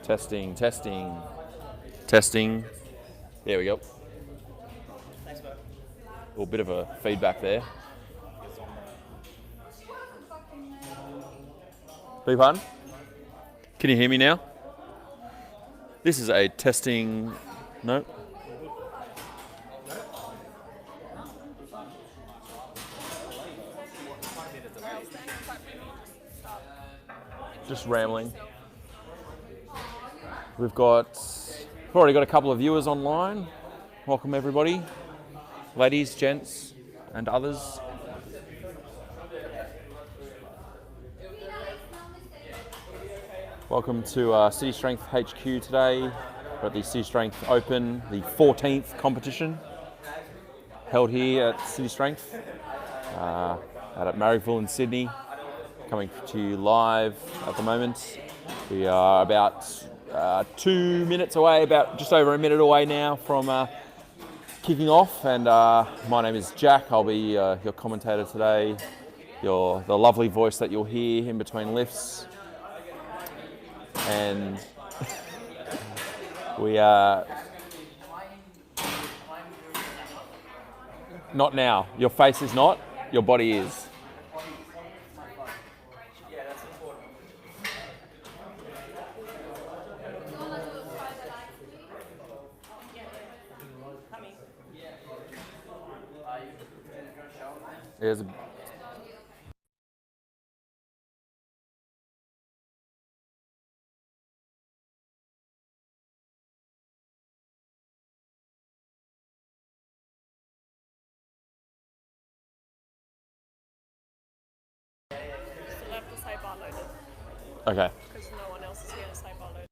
Testing, testing, testing. There we go. Thanks, bro. A little bit of a feedback there. Beg your pardon? Can you hear me now? This is a testing. No. Just rambling. We've already got a couple of viewers online. Welcome everybody, ladies, gents, and others. Welcome to City Strength HQ today. We're at the City Strength Open, the 14th competition held here at City Strength, out at Marrickville in Sydney. Coming to you live at the moment. We are about 2 minutes away, about just over a minute away now from kicking off. And my name is Jack. I'll be your commentator today. The lovely voice that you'll hear in between lifts. And we are not now. Your face is not. Your body is. There's a Still have to say bar loaded. okay. Because no one else is here to say bar loaded.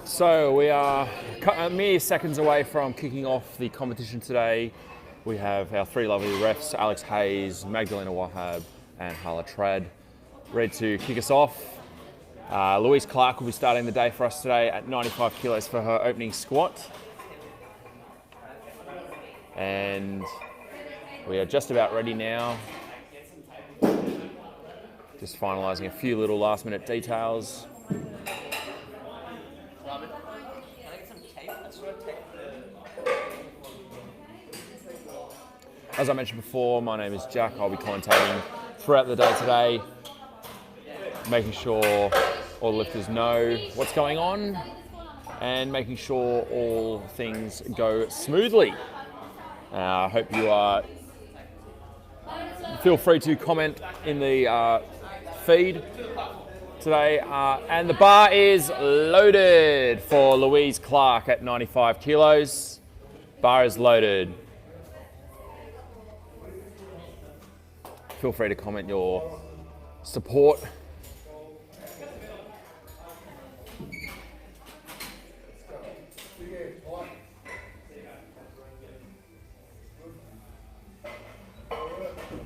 So we are mere seconds away from kicking off the competition today. We have our three lovely refs, Alex Hayes, Magdalena Wahab, and Hala Trad, ready to kick us off. Louise Clark will be starting the day for us today at 95 kilos for her opening squat. And we are just about ready now. Just finalising a few little last minute details. As I mentioned before, my name is Jack. I'll be commentating throughout the day today, making sure all the lifters know what's going on and making sure all things go smoothly. I hope you feel free to comment in the feed today. And the bar is loaded for Louise Clark at 95 kilos. Bar is loaded. Feel free to comment your support.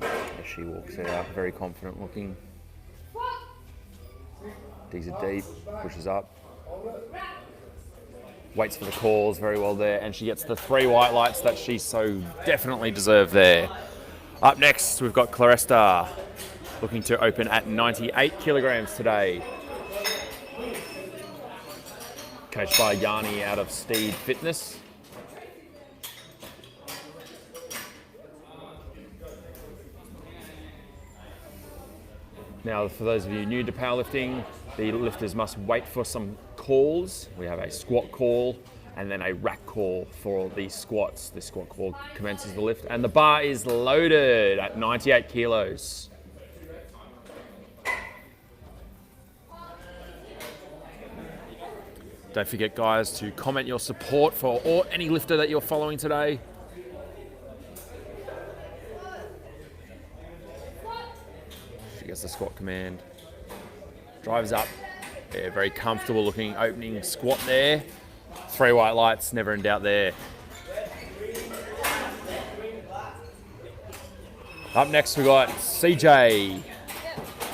As she walks out, very confident looking. Digs it deep, pushes up. Waits for the calls very well there, and she gets the 3 white lights that she so definitely deserved there. Up next, we've got Claresta, looking to open at 98 kilograms today. Coached by Yanni out of Steed Fitness. Now, for those of you new to powerlifting, the lifters must wait for some calls. We have a squat call and then a rack call for the squats. The squat call commences the lift, and the bar is loaded at 98 kilos. Don't forget, guys, to comment your support for any lifter that you're following today. She gets the squat command. Drives up. Yeah, very comfortable looking opening squat there. 3 white lights, never in doubt there. Up next we got CJ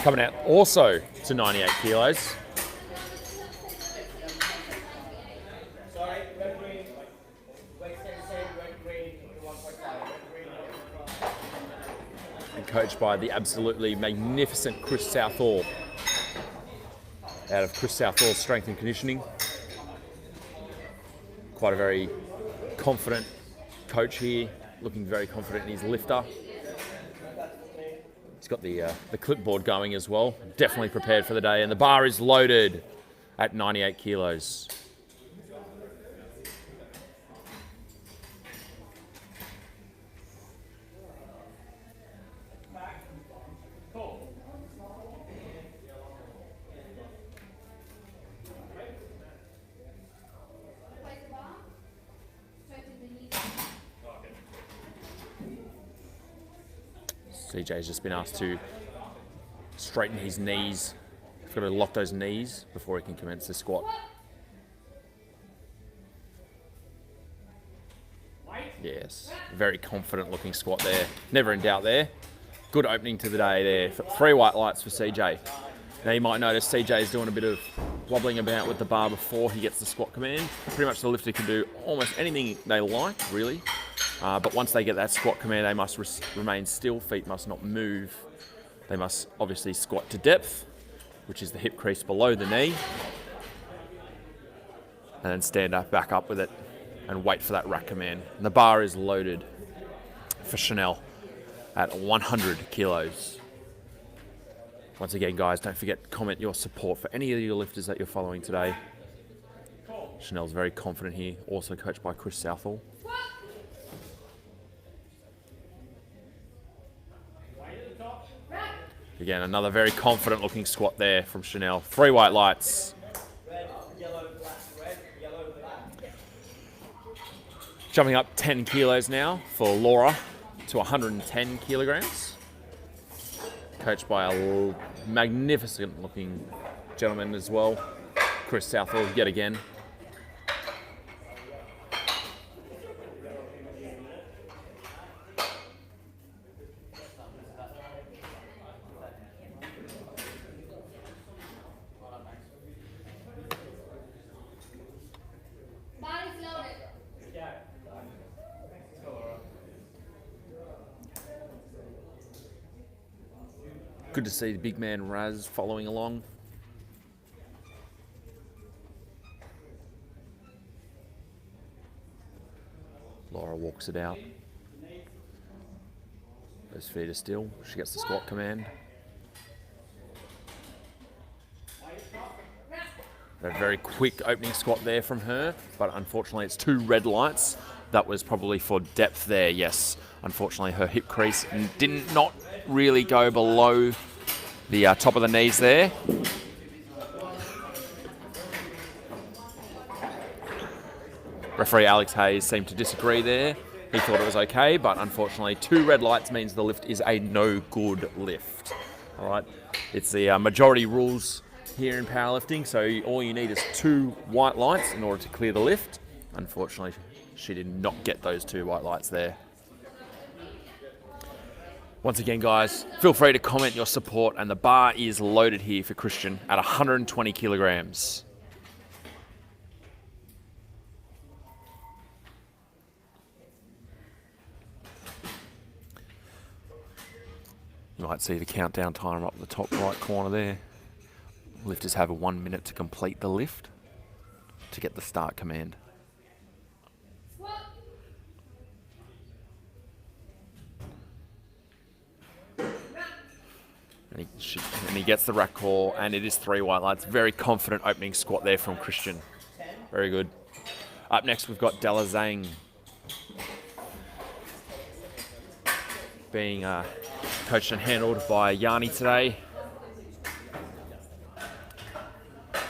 coming out also to 98 kilos. And coached by the absolutely magnificent Chris Southall out of Chris Southall's Strength and Conditioning. Quite a very confident coach here, looking very confident in his lifter. He's got the clipboard going as well. Definitely prepared for the day, and the bar is loaded at 98 kilos. CJ's just been asked to straighten his knees. He's got to lock those knees before he can commence the squat. Yes, very confident looking squat there. Never in doubt there. Good opening to the day there. 3 white lights for CJ. Now you might notice CJ is doing a bit of wobbling about with the bar before he gets the squat command. Pretty much the lifter can do almost anything they like, really. But once they get that squat command, they must remain still. Feet must not move. They must obviously squat to depth, which is the hip crease below the knee. And then stand up, back up with it, and wait for that rack command. And the bar is loaded for Chanel at 100 kilos. Once again, guys, don't forget to comment your support for any of your lifters that you're following today. Chanel's very confident here, also coached by Chris Southall. Again, another very confident looking squat there from Chanel. 3 white lights. Jumping up 10 kilos now for Laura to 110 kilograms. Coached by a magnificent looking gentleman as well, Chris Southall, yet again. Good to see the big man Raz following along. Laura walks it out. Those feet are still. She gets the squat command. A very quick opening squat there from her, but unfortunately it's 2 red lights. That was probably for depth there, yes. Unfortunately her hip crease did not really go below the top of the knees there. Referee Alex Hayes seemed to disagree there. He thought it was okay, but unfortunately 2 red lights means the lift is a no good lift. All right, it's the majority rules here in powerlifting, so all you need is 2 white lights in order to clear the lift. Unfortunately, she did not get those 2 white lights there. Once again, guys, feel free to comment your support, and the bar is loaded here for Christian at 120 kilograms. You might see the countdown timer up the top right corner there. Lifters have 1 minute to complete the lift to get the start command. And he gets the rack call, and it is 3 white lights. Very confident opening squat there from Christian. Very good. Up next, we've got Della Zhang being coached and handled by Yanni today.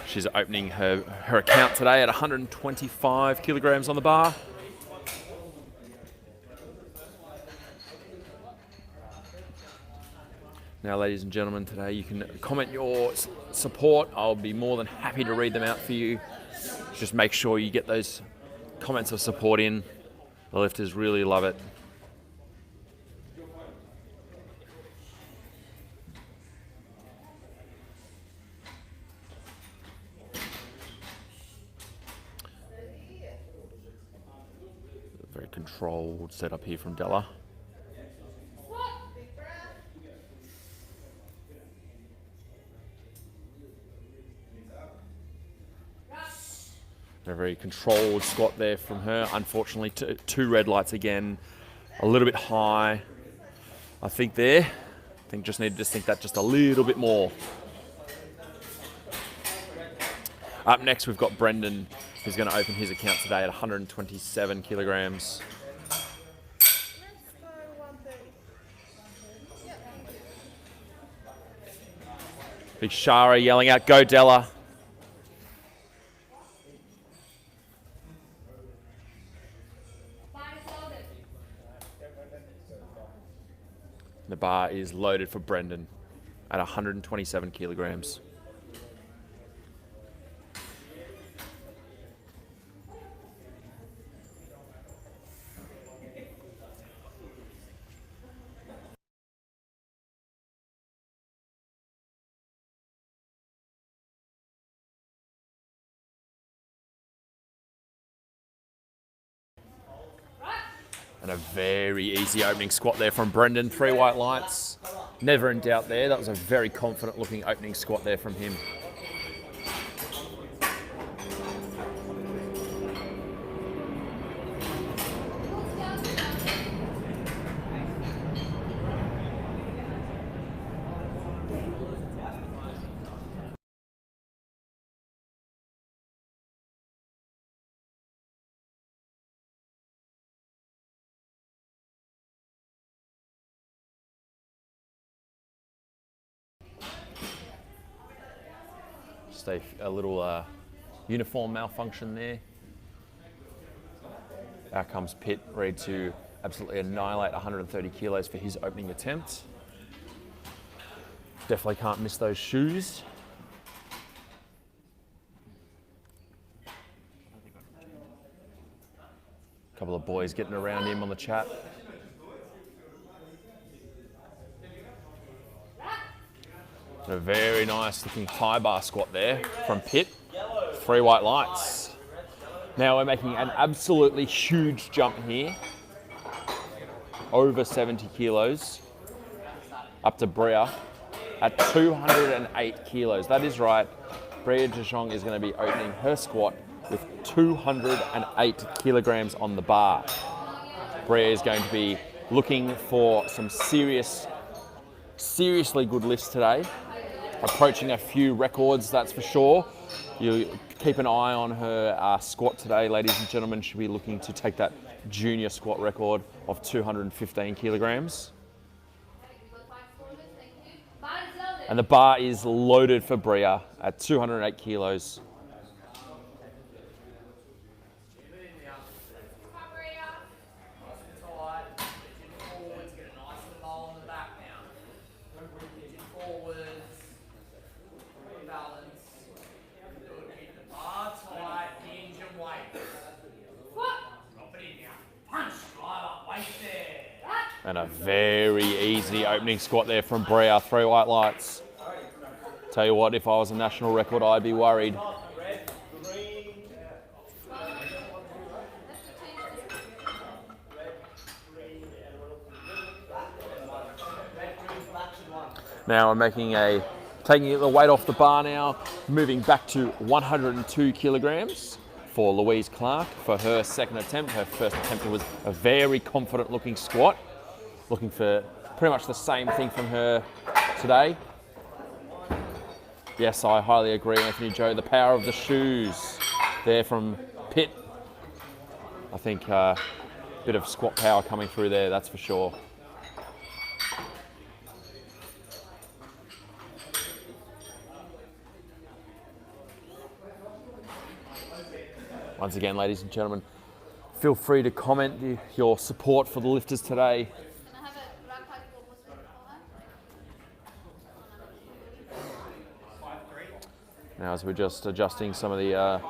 She's opening her account today at 125 kilograms on the bar. Now, ladies and gentlemen, today you can comment your support. I'll be more than happy to read them out for you. Just make sure you get those comments of support in. The lifters really love it. Very controlled setup here from Della. A very controlled squat there from her. Unfortunately, two red lights again. A little bit high, I think there. I think just needed to sink that just a little bit more. Up next, we've got Brendan, who's going to open his account today at 127 kilograms. Big Shara yelling out, "Go Della." The bar is loaded for Brendan at 127 kilograms. And a very easy opening squat there from Brendan. 3 white lights. Never in doubt there. That was a very confident looking opening squat there from him. Just a little uniform malfunction there. Out comes Pitt, ready to absolutely annihilate 130 kilos for his opening attempt. Definitely can't miss those shoes. A couple of boys getting around him on the chat. A very nice looking high bar squat there from Pitt. 3 white lights. Now we're making an absolutely huge jump here. Over 70 kilos. Up to Bria at 208 kilos. That is right. Bria De Jong is going to be opening her squat with 208 kilograms on the bar. Bria is going to be looking for some seriously good lifts today. Approaching a few records, that's for sure. You keep an eye on her squat today, ladies and gentlemen. She'll be looking to take that junior squat record of 215 kilograms. And the bar is loaded for Bria at 208 kilos. And a very easy opening squat there from Bria. 3 white lights. Tell you what, if I was a national record, I'd be worried. Now I'm taking the weight off the bar now, moving back to 102 kilograms for Louise Clark for her second attempt. Her first attempt was a very confident looking squat. Looking for pretty much the same thing from her today. Yes, I highly agree, Anthony Joe. The power of the shoes there from Pitt. I think a bit of squat power coming through there, that's for sure. Once again, ladies and gentlemen, feel free to comment your support for the lifters today. Now as we're just adjusting some of the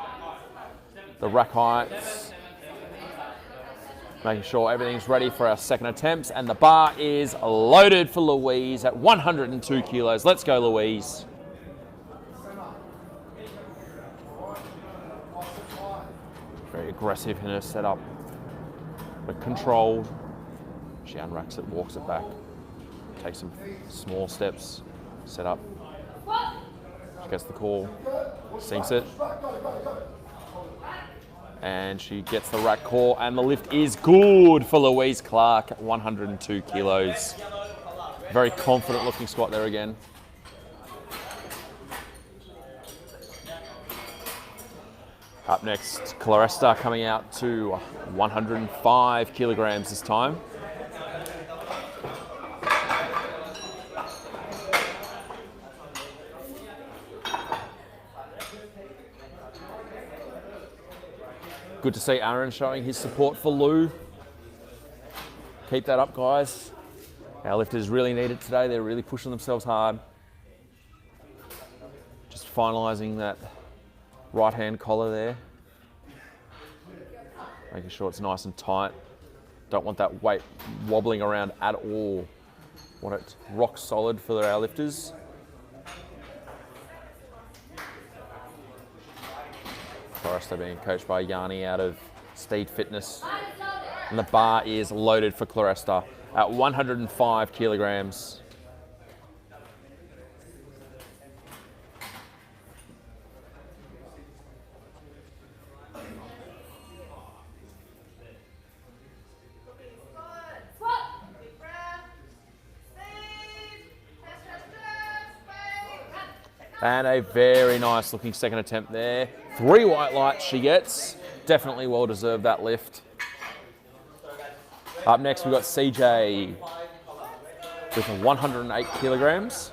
rack heights, making sure everything's ready for our second attempts, and the bar is loaded for Louise at 102 kilos. Let's go, Louise. Very aggressive in her setup, but controlled. She unracks it, walks it back, takes some small steps, set up. She gets the call, sinks it, and she gets the rack call, and the lift is good for Louise Clark at 102 kilos. Very confident looking squat there again. Up next, Claresta coming out to 105 kilograms this time. Good to see Aaron showing his support for Lou. Keep that up, guys. Our lifters really need it today. They're really pushing themselves hard. Just finalising that right-hand collar there. Making sure it's nice and tight. Don't want that weight wobbling around at all. Want it rock solid for our lifters. Claresta being coached by Yanni out of Steed Fitness. And the bar is loaded for Claresta at 105 kilograms. And a very nice looking second attempt there. 3 white lights she gets. Definitely well deserved that lift. Up next we've got CJ with 108 kilograms.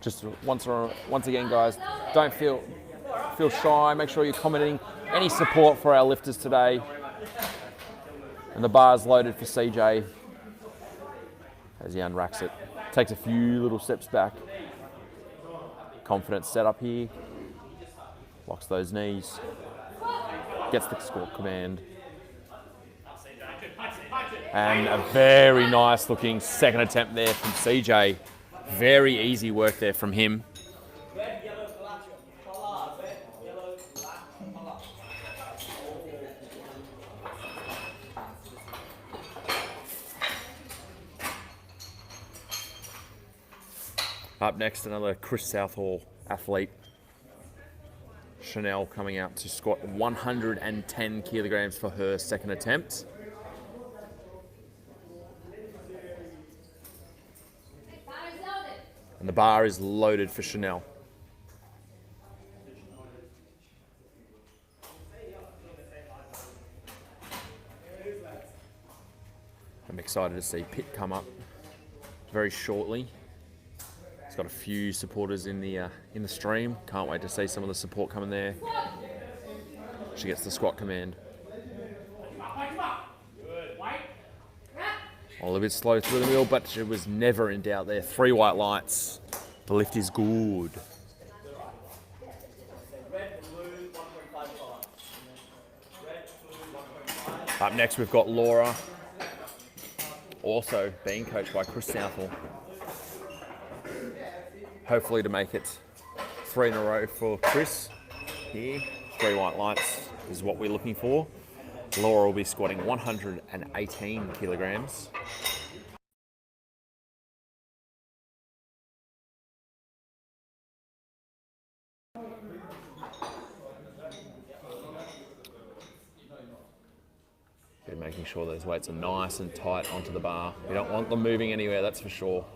Just once again, guys, don't feel shy. Make sure you're commenting any support for our lifters today. And the bar's loaded for CJ as he unracks it. Takes a few little steps back. Confident setup here. Locks those knees. Gets the squat command. And a very nice looking second attempt there from CJ. Very easy work there from him. Up next, another Chris Southall athlete. Chanel coming out to squat 110 kilograms for her second attempt. And the bar is loaded for Chanel. I'm excited to see Pitt come up very shortly. He's got a few supporters in the stream. Can't wait to see some of the support coming there. She gets the squat command. A little bit slow through the wheel, but she was never in doubt there. 3 white lights. The lift is good. Up next, we've got Laura, also being coached by Chris Southall. Hopefully to make it 3 in a row for Chris here. 3 white lights is what we're looking for. Laura will be squatting 118 kilograms. Good, making sure those weights are nice and tight onto the bar. We don't want them moving anywhere, that's for sure.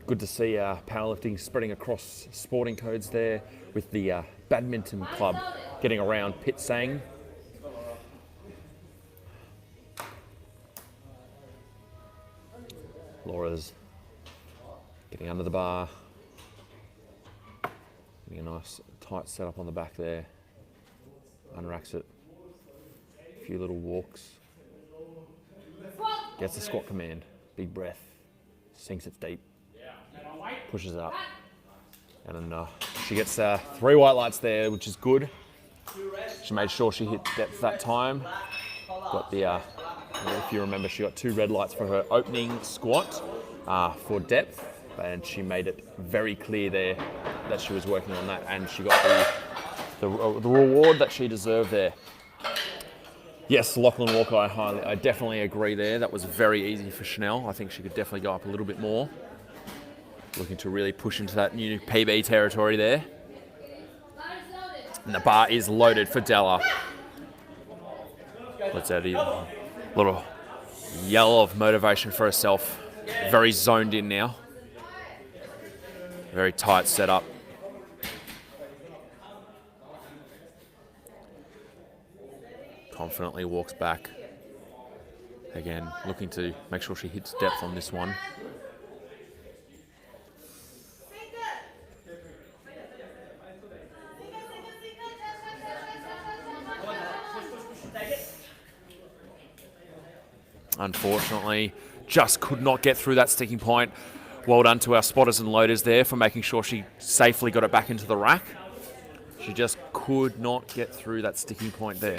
Good to see powerlifting spreading across sporting codes there with the badminton club, getting around Pit Sang. Laura's getting under the bar. Getting a nice tight setup on the back there. Unracks it. A few little walks. Gets the squat command. Big breath. Sinks it deep. Pushes it up. And then she gets 3 white lights there, which is good. She made sure she hit depth that time. Got the, if you remember, she got 2 red lights for her opening squat for depth. And she made it very clear there that she was working on that, and she got the reward that she deserved there. Yes, Lachlan Walker, I definitely agree there. That was very easy for Chanel. I think she could definitely go up a little bit more. Looking to really push into that new PB territory there. And the bar is loaded for Della. Let's add a little yell of motivation for herself. Very zoned in now. Very tight setup. Confidently walks back. Again, looking to make sure she hits depth on this one. Unfortunately, just could not get through that sticking point. Well done to our spotters and loaders there for making sure she safely got it back into the rack. She just could not get through that sticking point there.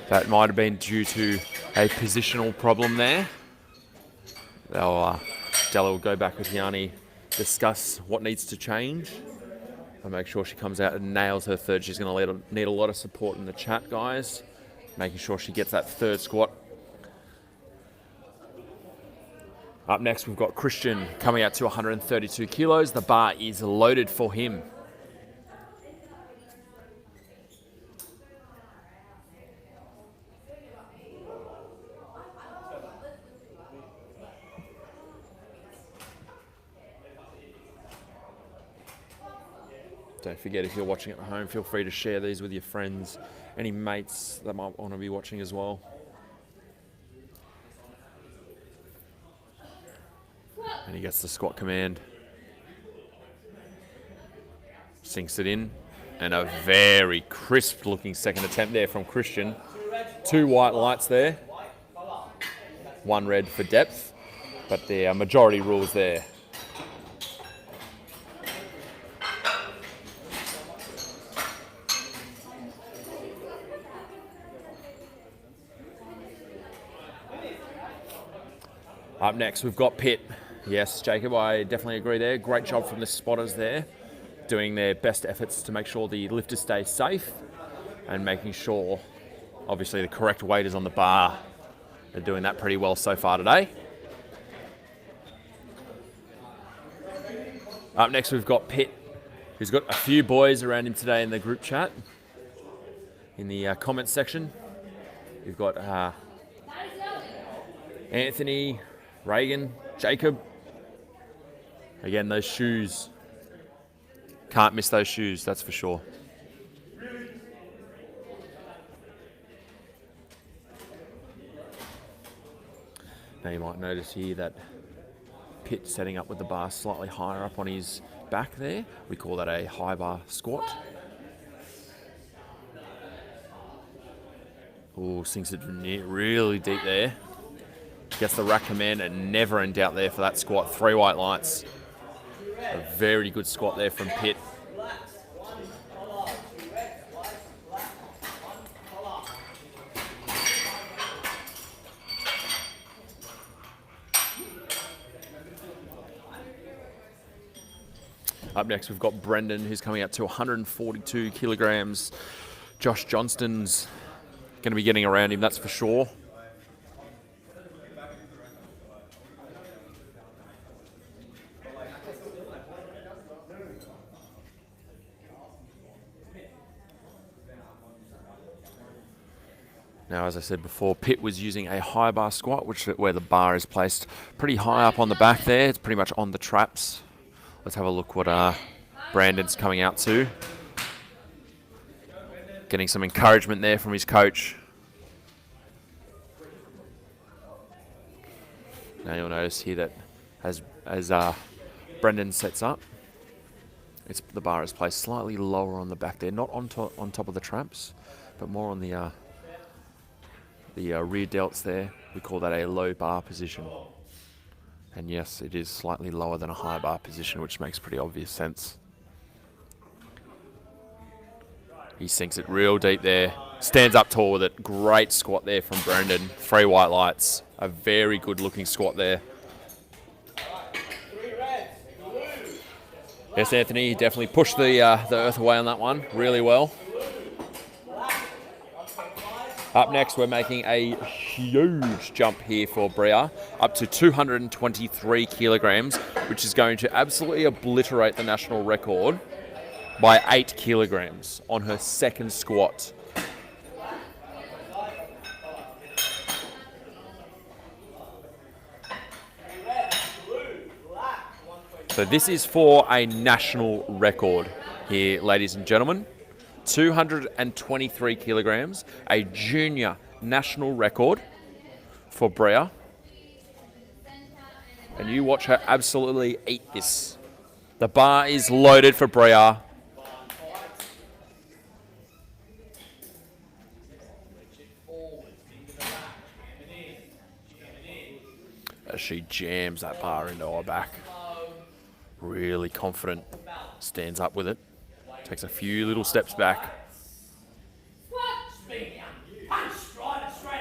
That might have been due to a positional problem there. Della will go back with Yanni, discuss what needs to change, and make sure she comes out and nails her third. She's going to need a lot of support in the chat, guys. Making sure she gets that third squat. Up next, we've got Christian coming out to 132 kilos. The bar is loaded for him. Don't forget, if you're watching at home, feel free to share these with your friends, any mates that might want to be watching as well. And he gets the squat command. Sinks it in. And a very crisp looking second attempt there from Christian. 2 white lights there. 1 red for depth. But the majority rules there. Up next, we've got Pitt. Yes, Jacob, I definitely agree there. Great job from the spotters there, doing their best efforts to make sure the lifters stay safe and making sure, obviously, the correct weight is on the bar. They're doing that pretty well so far today. Up next, we've got Pitt, who's got a few boys around him today in the group chat. In the comments section, we've got Anthony, Reagan, Jacob. Again, those shoes. Can't miss those shoes, that's for sure. Now you might notice here that Pitt setting up with the bar slightly higher up on his back there. We call that a high bar squat. Oh, sinks it really deep there. Gets the rack command and never in doubt there for that squat. 3 white lights. A very good squat there from Pitt. Up next, we've got Brendan, who's coming up to 142 kilograms. Josh Johnston's going to be getting around him, that's for sure. Now, as I said before, Pitt was using a high bar squat, where the bar is placed pretty high up on the back there. It's pretty much on the traps Let's have a look what Brandon's coming out to. Getting some encouragement there from his coach. Now you'll notice here that as Brendan sets up, the bar is placed slightly lower on the back there, not on top of the traps, but more on the rear delts there. We call that a low bar position. And yes, it is slightly lower than a high bar position, which makes pretty obvious sense. He sinks it real deep there. Stands up tall with it. Great squat there from Brendan. 3 white lights. A very good looking squat there. Yes, Anthony, he definitely pushed the earth away on that one really well. Up next, we're making a huge jump here for Bria, up to 223 kilograms, which is going to absolutely obliterate the national record by 8 kilograms on her second squat. So this is for a national record here, ladies and gentlemen. 223 kilograms, a junior national record for Bria. And you watch her absolutely eat this. The bar is loaded for Bria. As she jams that bar into her back. Really confident, stands up with it, takes a few little steps back.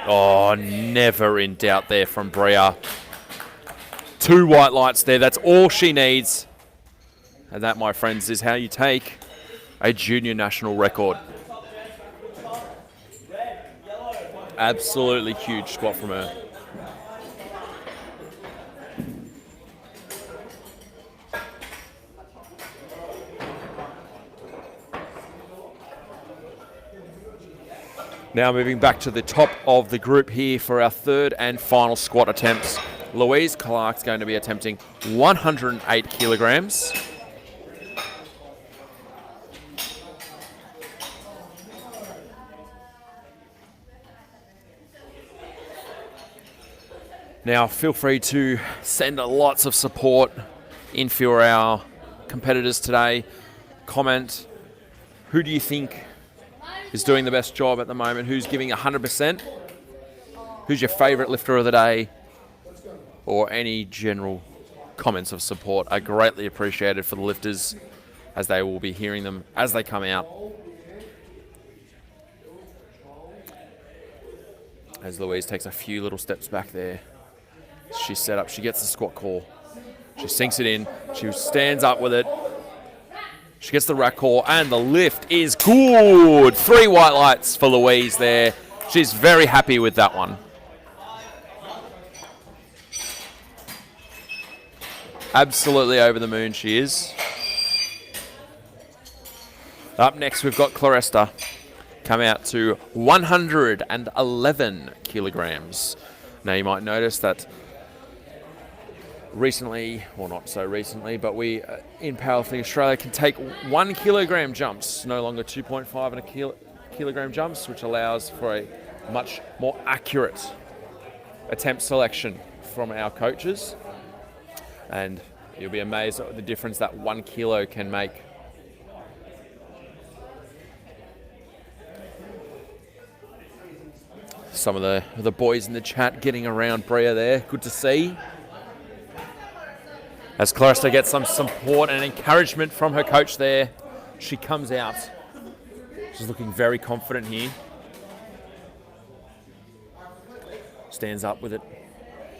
Oh, never in doubt there from Bria. 2 white lights there, that's all she needs. And that, my friends, is how you take a junior national record. Absolutely huge squat from her. Now moving back to the top of the group here for our third and final squat attempts. Louise Clark's going to be attempting 108 kilograms. Now feel free to send lots of support in for our competitors today. Comment, who do you think is doing the best job at the moment? Who's giving 100%? Who's your favourite lifter of the day? Or any general comments of support are greatly appreciated for the lifters, as they will be hearing them as they come out. As Louise takes a few little steps back there. She's set up, she gets the squat call. She sinks it in, she stands up with it. She gets the rack call, and the lift is good. 3 white lights for Louise there. She's very happy with that one. Absolutely over the moon she is. Up next, we've got Claresta come out to 111 kilograms. Now, you might notice that recently, well, not so recently, but we in Powerlifting Australia can take 1 kilogram jumps, no longer 2.5 and a kilogram jumps, which allows for a much more accurate attempt selection from our coaches. And you'll be amazed at the difference that 1 kilo can make. Some of the boys in the chat getting around Bria there. Good to see. As Claresta gets some support and encouragement from her coach there, she comes out. She's looking very confident here. Stands up with it.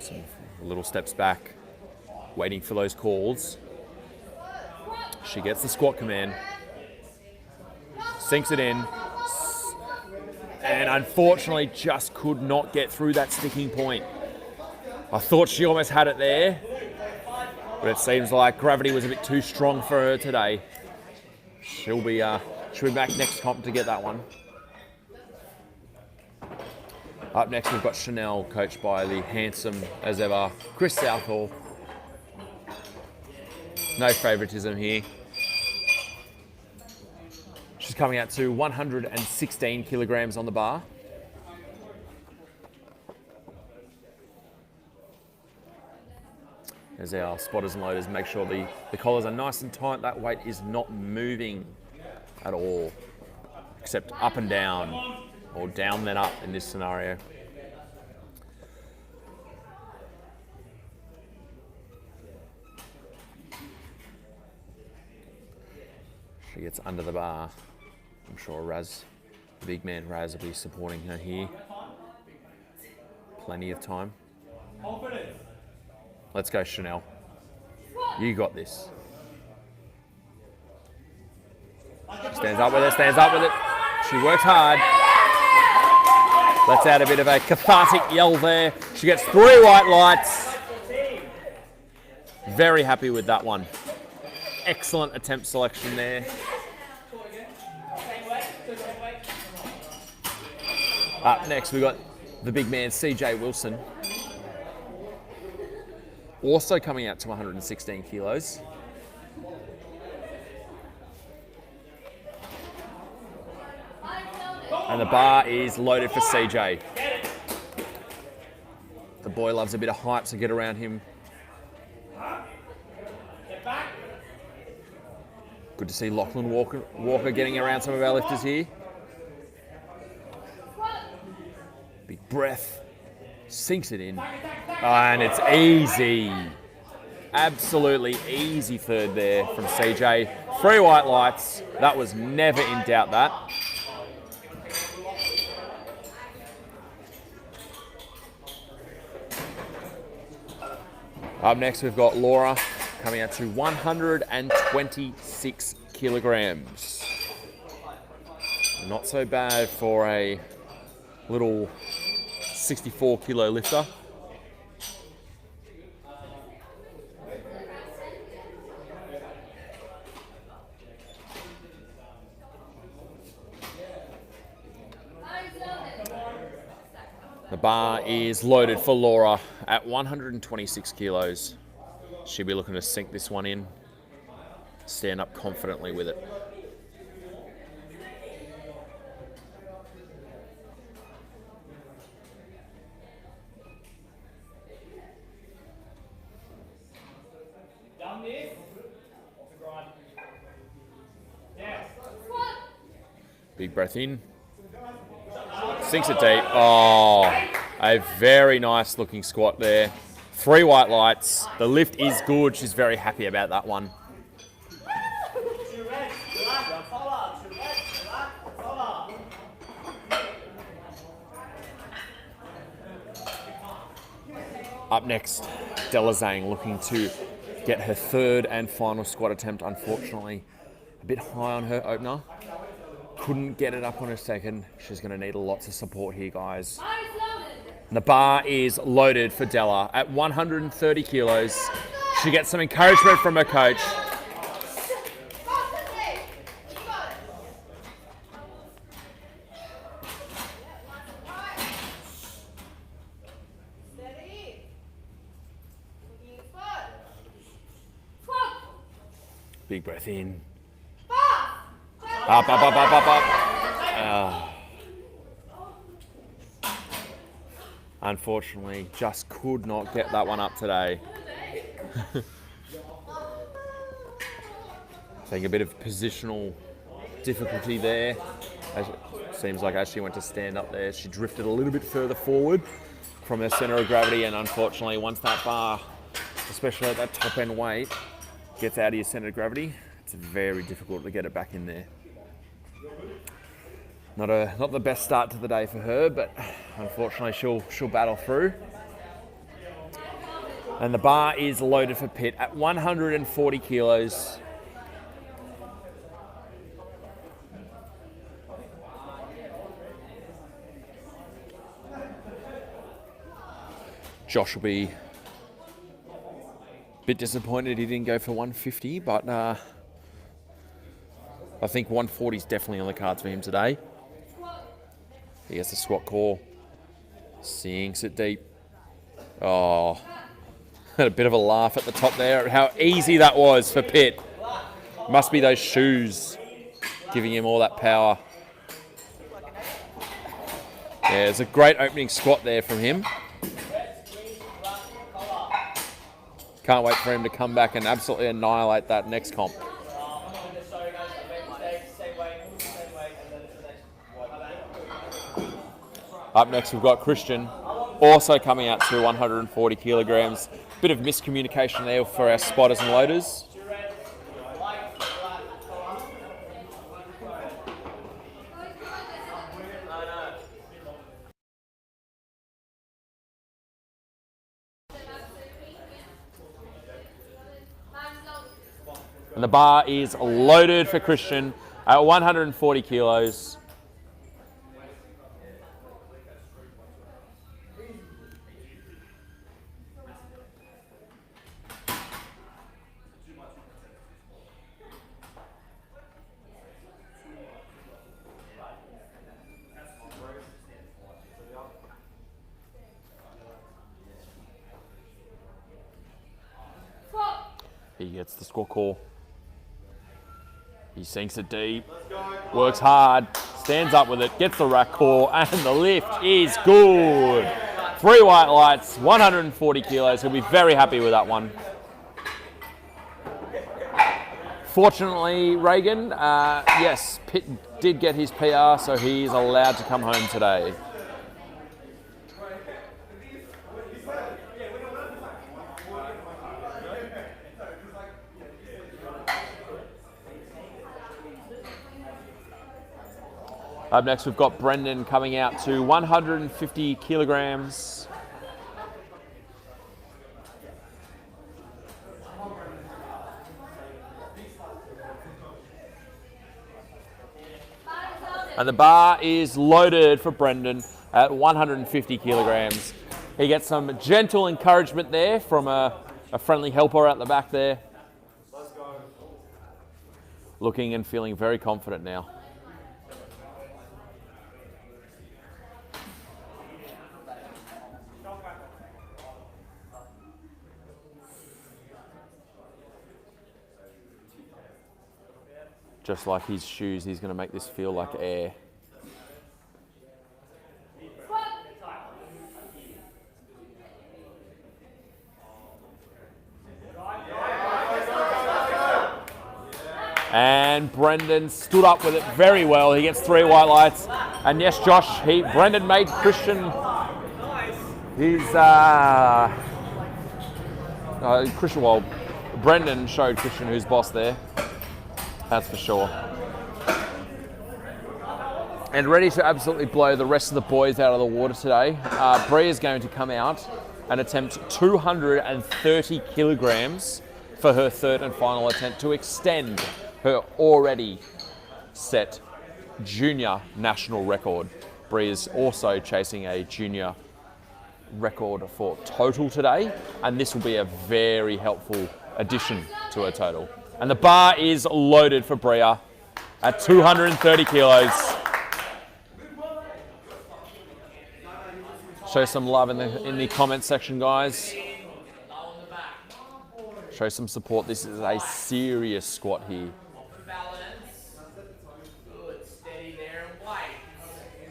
Some little steps back, waiting for those calls. She gets the squat command. Sinks it in. And unfortunately just could not get through that sticking point. I thought she almost had it there, but it seems like gravity was a bit too strong for her today. She'll be back next comp to get that one. Up next, we've got Chanel, coached by the handsome, as ever, Chris Southall. No favoritism here. She's coming out to 116 kilograms on the bar. There's our spotters and loaders. Make sure the collars are nice and tight. That weight is not moving at all, except up and down, or down then up in this scenario. She gets under the bar. I'm sure Raz, the big man Raz, will be supporting her here. Plenty of time. Let's go, Chanel. You got this. She stands up with it, stands up with it. She works hard. Lets out a bit of a cathartic yell there. She gets 3 white lights. Very happy with that one. Excellent attempt selection there. Up next, we've got the big man, CJ Wilson. Also coming out to 116 kilos. And the bar is loaded for CJ. The boy loves a bit of hype, so get around him. Good to see Lachlan Walker getting around some of our lifters here. Big breath. Sinks it in. And it's easy. Absolutely easy third there from CJ. 3 white lights. That was never in doubt, that. Up next, we've got Laura coming out to 126 kilograms. Not so bad for a little 64 kilo lifter. The bar is loaded for Laura at 126 kilos. She'll be looking to sink this one in. Stand up confidently with it. Big breath in. Sinks it deep. Oh, a very nice looking squat there. 3 white lights. The lift is good. She's very happy about that one. Up next, Della Zhang looking to get her 3rd and final squat attempt. Unfortunately, a bit high on her opener. Couldn't get it up on her 2nd. She's going to need lots of support here, guys. And the bar is loaded for Della at 130 kilos. She gets some encouragement from her coach. Big breath in. Up, up, up, up, up, up. Unfortunately, just could not get that one up today. I think a bit of positional difficulty there. Seems like as she went to stand up there, she drifted a little bit further forward from her center of gravity, and unfortunately, once that bar, especially at that top end weight, gets out of your center of gravity, it's very difficult to get it back in there. Not the best start to the day for her, but unfortunately she'll battle through. And the bar is loaded for Pitt at 140 kilos. Josh will be a bit disappointed he didn't go for 150, but I think 140 is definitely on the cards for him today. He gets the squat call, sinks it deep. Oh, Had a bit of a laugh at the top there at how easy that was for Pitt. Must be those shoes giving him all that power. Yeah, it's a great opening squat there from him. Can't wait for him to come back and absolutely annihilate that next comp. Up next, we've got Christian, also coming out to 140 kilograms. Bit of miscommunication there for our spotters and loaders. And the bar is loaded for Christian at 140 kilos. He gets the squat call. He sinks it deep, works hard, stands up with it, gets the rack call, and the lift is good. 3 white lights, 140 kilos. He'll be very happy with that one. Fortunately, Reagan, yes, Pitt did get his PR, so he is allowed to come home today. Up next, we've got Brendan coming out to 150 kilograms. And the bar is loaded for Brendan at 150 kilograms. He gets some gentle encouragement there from a friendly helper out the back there. Looking and feeling very confident now. Just like his shoes, he's going to make this feel like air. And Brendan stood up with it very well. He gets 3 white lights. And yes, Josh, Brendan made Christian Brendan showed Christian who's boss there. That's for sure. And ready to absolutely blow the rest of the boys out of the water today. Bria is going to come out and attempt 230 kilograms for her third and final attempt to extend her already set junior national record. Bria is also chasing a junior record for total today, and this will be a very helpful addition to her total. And the bar is loaded for Bria at 230 kilos. Show some love in the comment section, guys. Show some support. This is a serious squat here.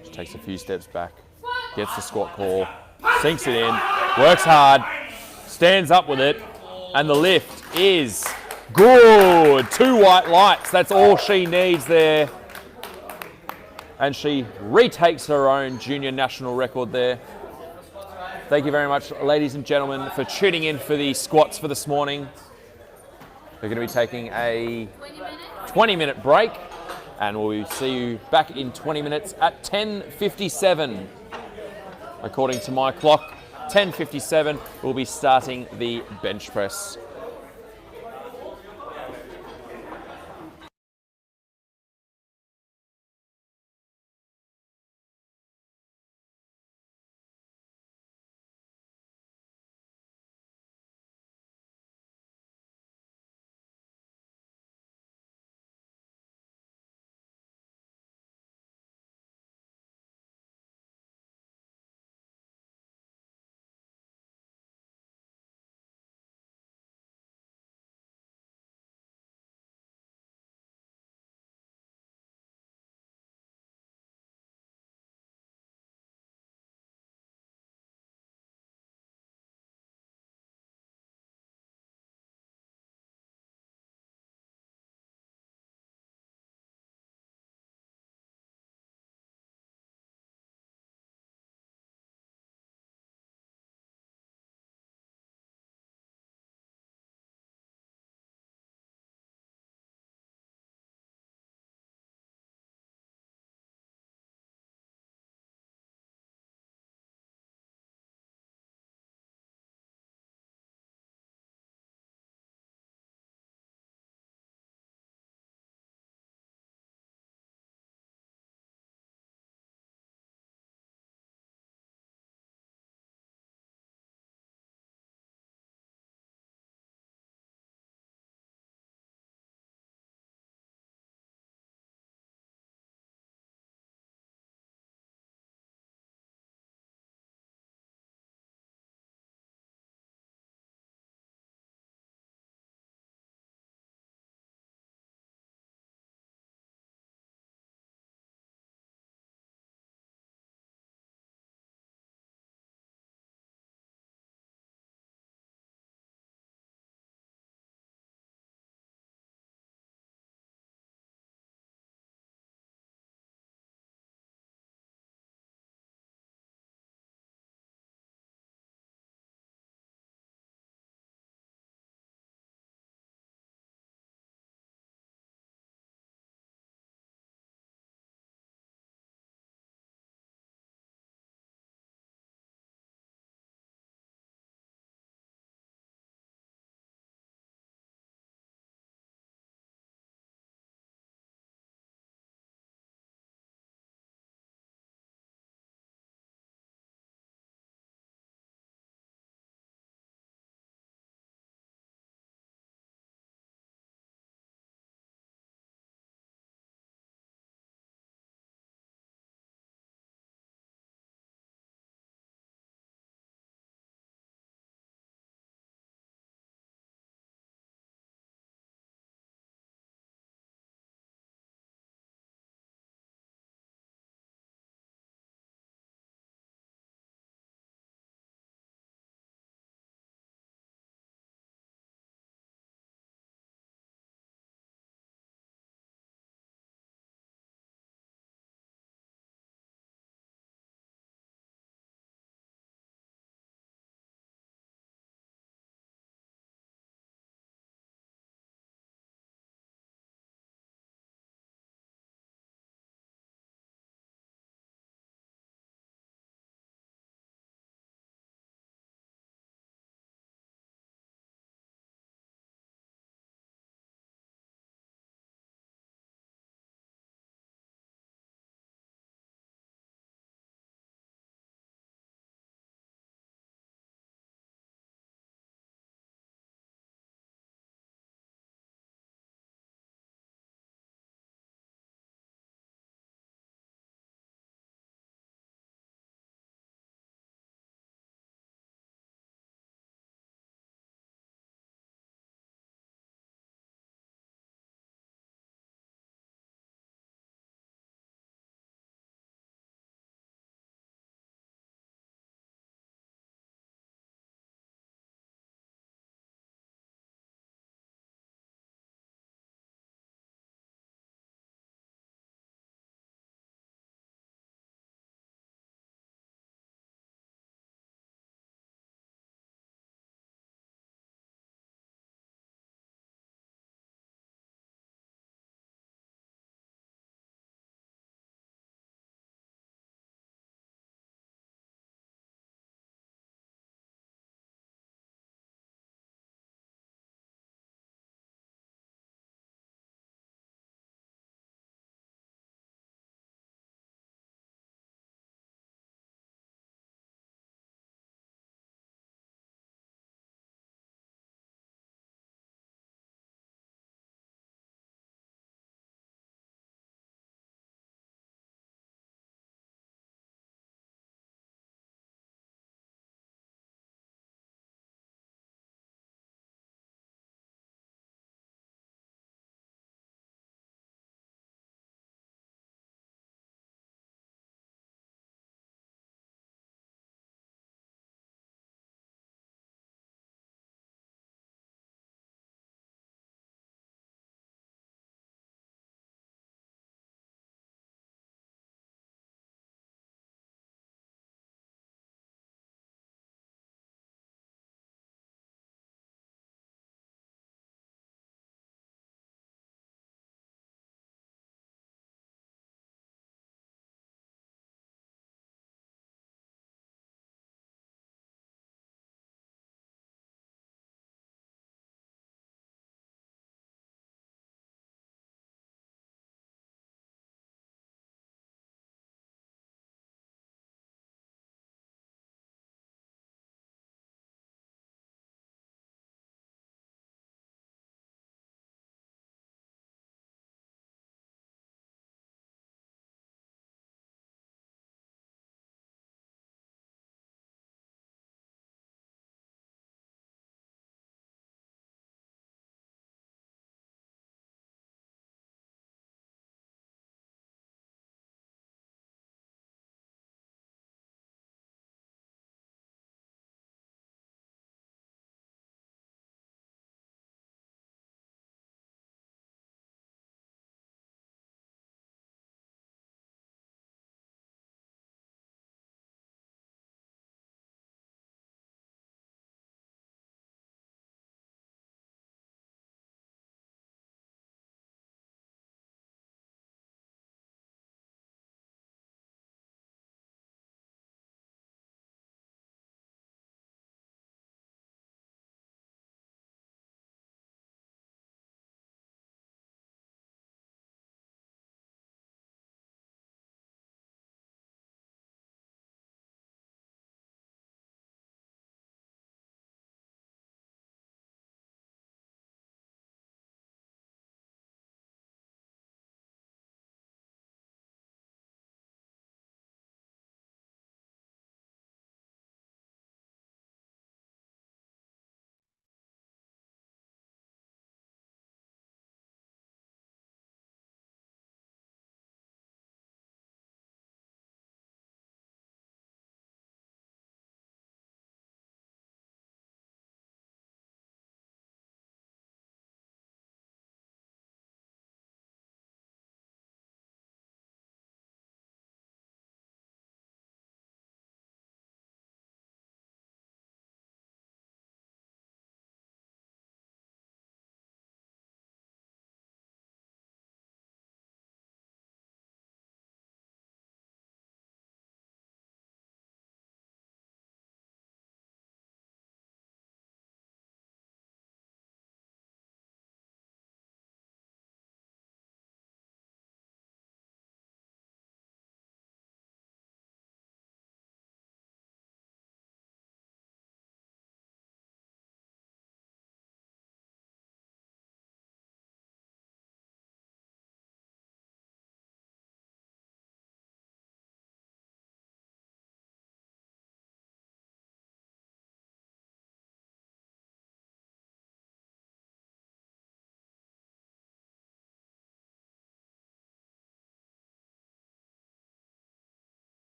Just takes a few steps back, gets the squat call, sinks it in, works hard, stands up with it, and the lift is good. 2 white lights. That's all she needs there. And she retakes her own junior national record there. Thank you very much, ladies and gentlemen, for tuning in for the squats for this morning. We're going to be taking a 20-minute break, and we'll see you back in 20 minutes at 10:57. According to my clock, 10:57, we'll be starting the bench press.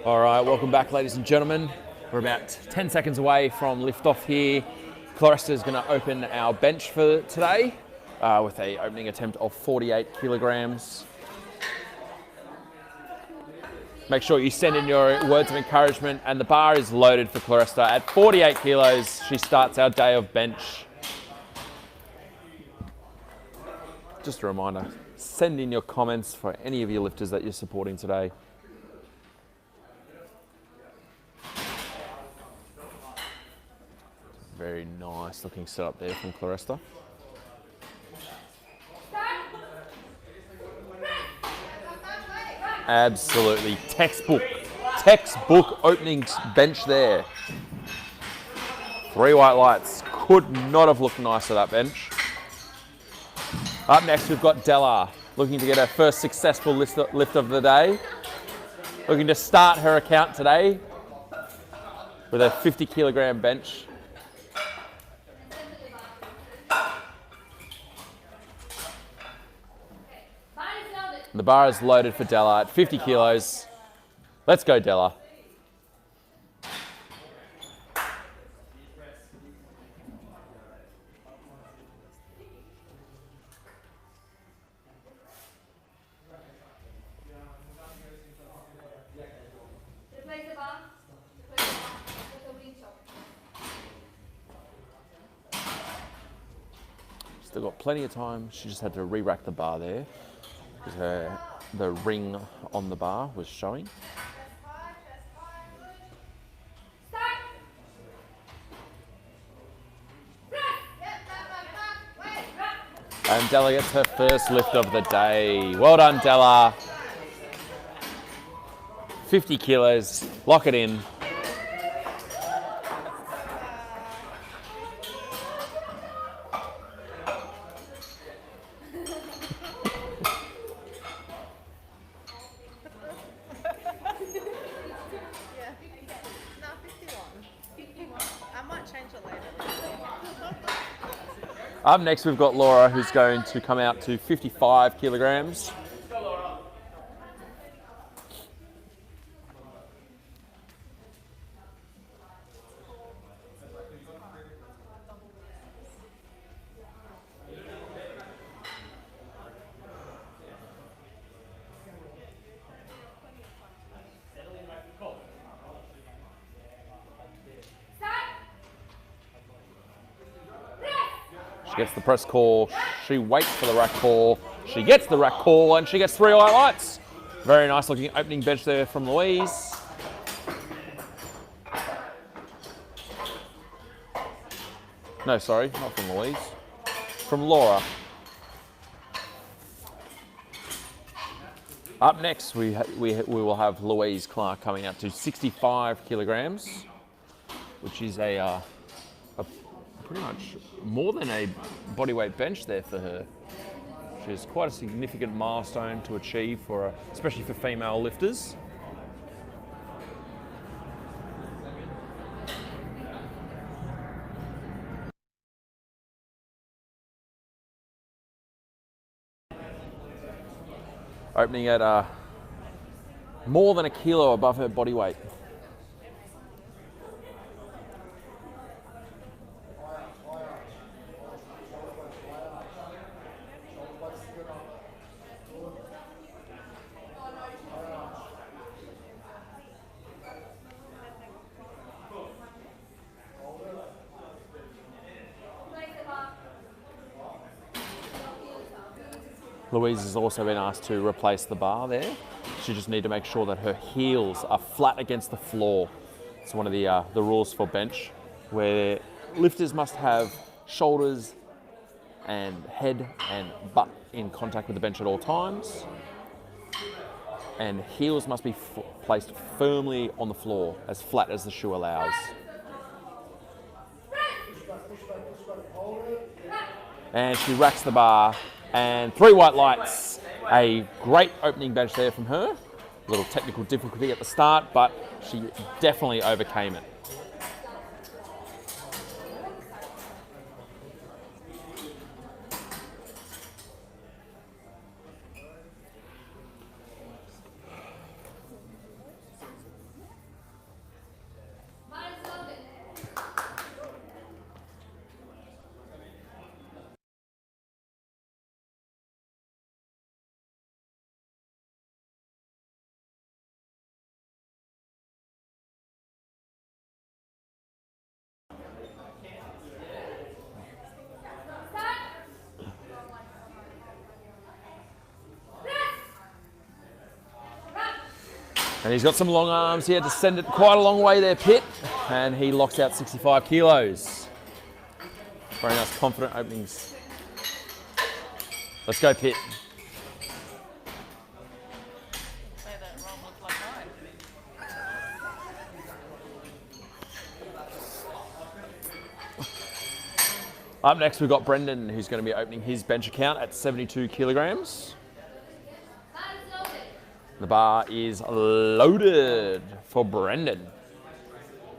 All right, welcome back, ladies and gentlemen. We're about 10 seconds away from liftoff here. Clarissa is going to open our bench for today with a opening attempt of 48 kilograms. Make sure you send in your words of encouragement, and the bar is loaded for Clarissa. At 48 kilos, she starts our day of bench. Just a reminder, send in your comments for any of your lifters that you're supporting today. Very nice looking setup there from Clarissa. Absolutely textbook opening bench there. 3 white lights. Could not have looked nicer, that bench. Up next, we've got Della, looking to get her first successful lift of the day. Looking to start her account today with a 50 kilogram bench. The bar is loaded for Della at 50 kilos. Let's go, Della. Still got plenty of time. She just had to re-rack the bar there because the ring on the bar was showing. And Della gets her first lift of the day. Well done, Della. 50 kilos, lock it in. Up next, we've got Laura, who's going to come out to 55 kilograms. She gets the press call, she waits for the rack call, she gets the rack call, and she gets 3 white lights. Very nice looking opening bench there from Louise. No, sorry, not from Louise. From Laura. Up next, we will have Louise Clark coming out to 65 kilograms, which is a pretty much more than a bodyweight bench there for her. Which is quite a significant milestone to achieve for, especially for female lifters. Opening at more than a kilo above her body weight. Louise has also been asked to replace the bar there. She just needs to make sure that her heels are flat against the floor. It's one of the rules for bench, where lifters must have shoulders and head and butt in contact with the bench at all times. And heels must be placed firmly on the floor, as flat as the shoe allows. And she racks the bar, and 3 white lights. A great opening bench there from her. A little technical difficulty at the start, but she definitely overcame it. And he's got some long arms here to send it quite a long way there, Pitt. And he locks out 65 kilos. Very nice, confident openings. Let's go, Pitt. Say that wrong looked like mine. Up next, we've got Brendan, who's going to be opening his bench account at 72 kilograms. The bar is loaded for Brendan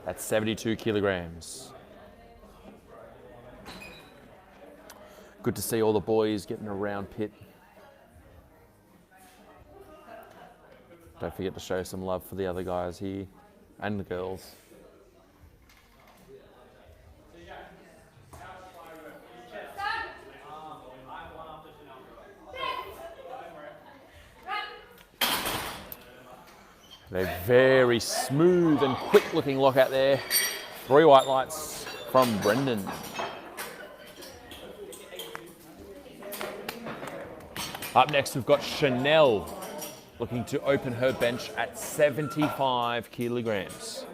at 72 kilograms. Good to see all the boys getting around Pitt. Don't forget to show some love for the other guys here and the girls. A very smooth and quick looking lockout there. 3 white lights from Brendan. Up next, we've got Chanel looking to open her bench at 75 kilograms.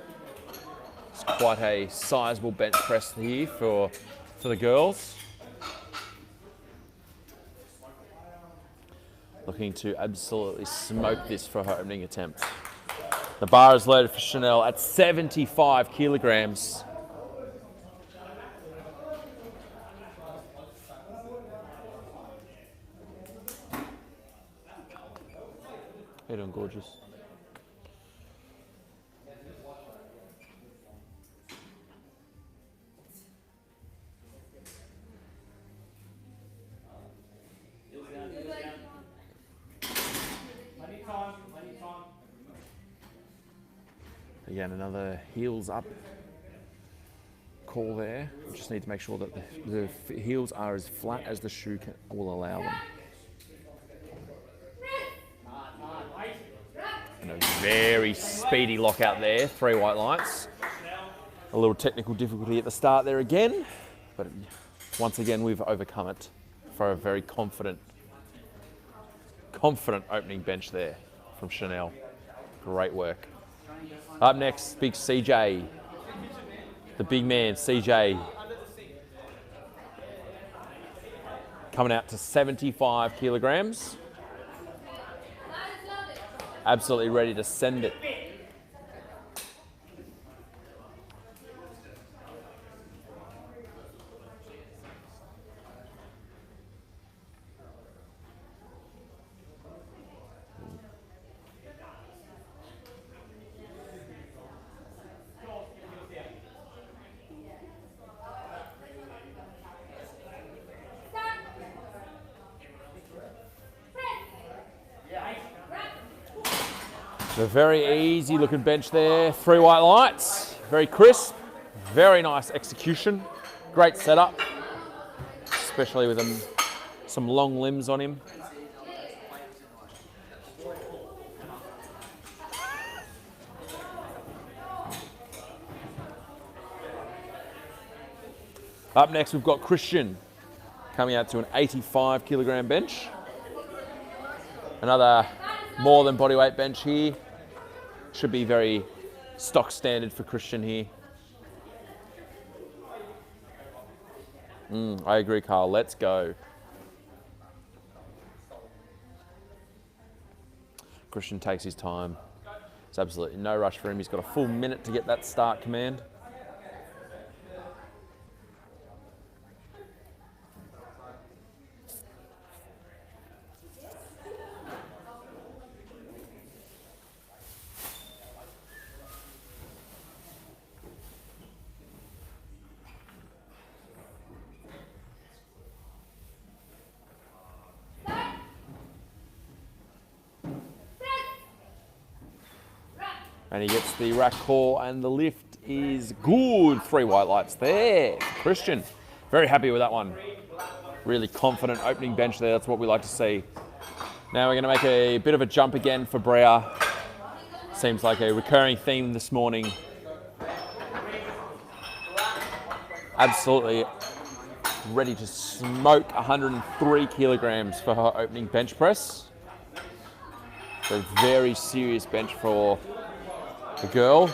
It's quite a sizable bench press here for the girls. Looking to absolutely smoke this for her opening attempt. The bar is loaded for Chanel at 75 kilograms. How you doing, gorgeous? Again, another heels up call there. We just need to make sure that the heels are as flat as the shoe will allow them. And a very speedy lockout there, 3 white lights. A little technical difficulty at the start there again, but once again we've overcome it for a very confident opening bench there from Chanel. Great work. Up next, big CJ, the big man, CJ, coming out to 75 kilograms. Absolutely ready to send it. A very easy looking bench there. 3 white lights, very crisp, very nice execution. Great setup, especially with some long limbs on him. Up next, we've got Christian coming out to an 85 kilogram bench. Another more than bodyweight bench here. Should be very stock standard for Christian here. I agree, Carl. Let's go. Christian takes his time. There's absolutely no rush for him. He's got a full minute to get that start command. And he gets the rack core and the lift is good. 3 white lights there. Christian, very happy with that one. Really confident opening bench there. That's what we like to see. Now we're going to make a bit of a jump again for Bria. Seems like a recurring theme this morning. Absolutely ready to smoke 103 kilograms for her opening bench press. A very serious bench for the girl.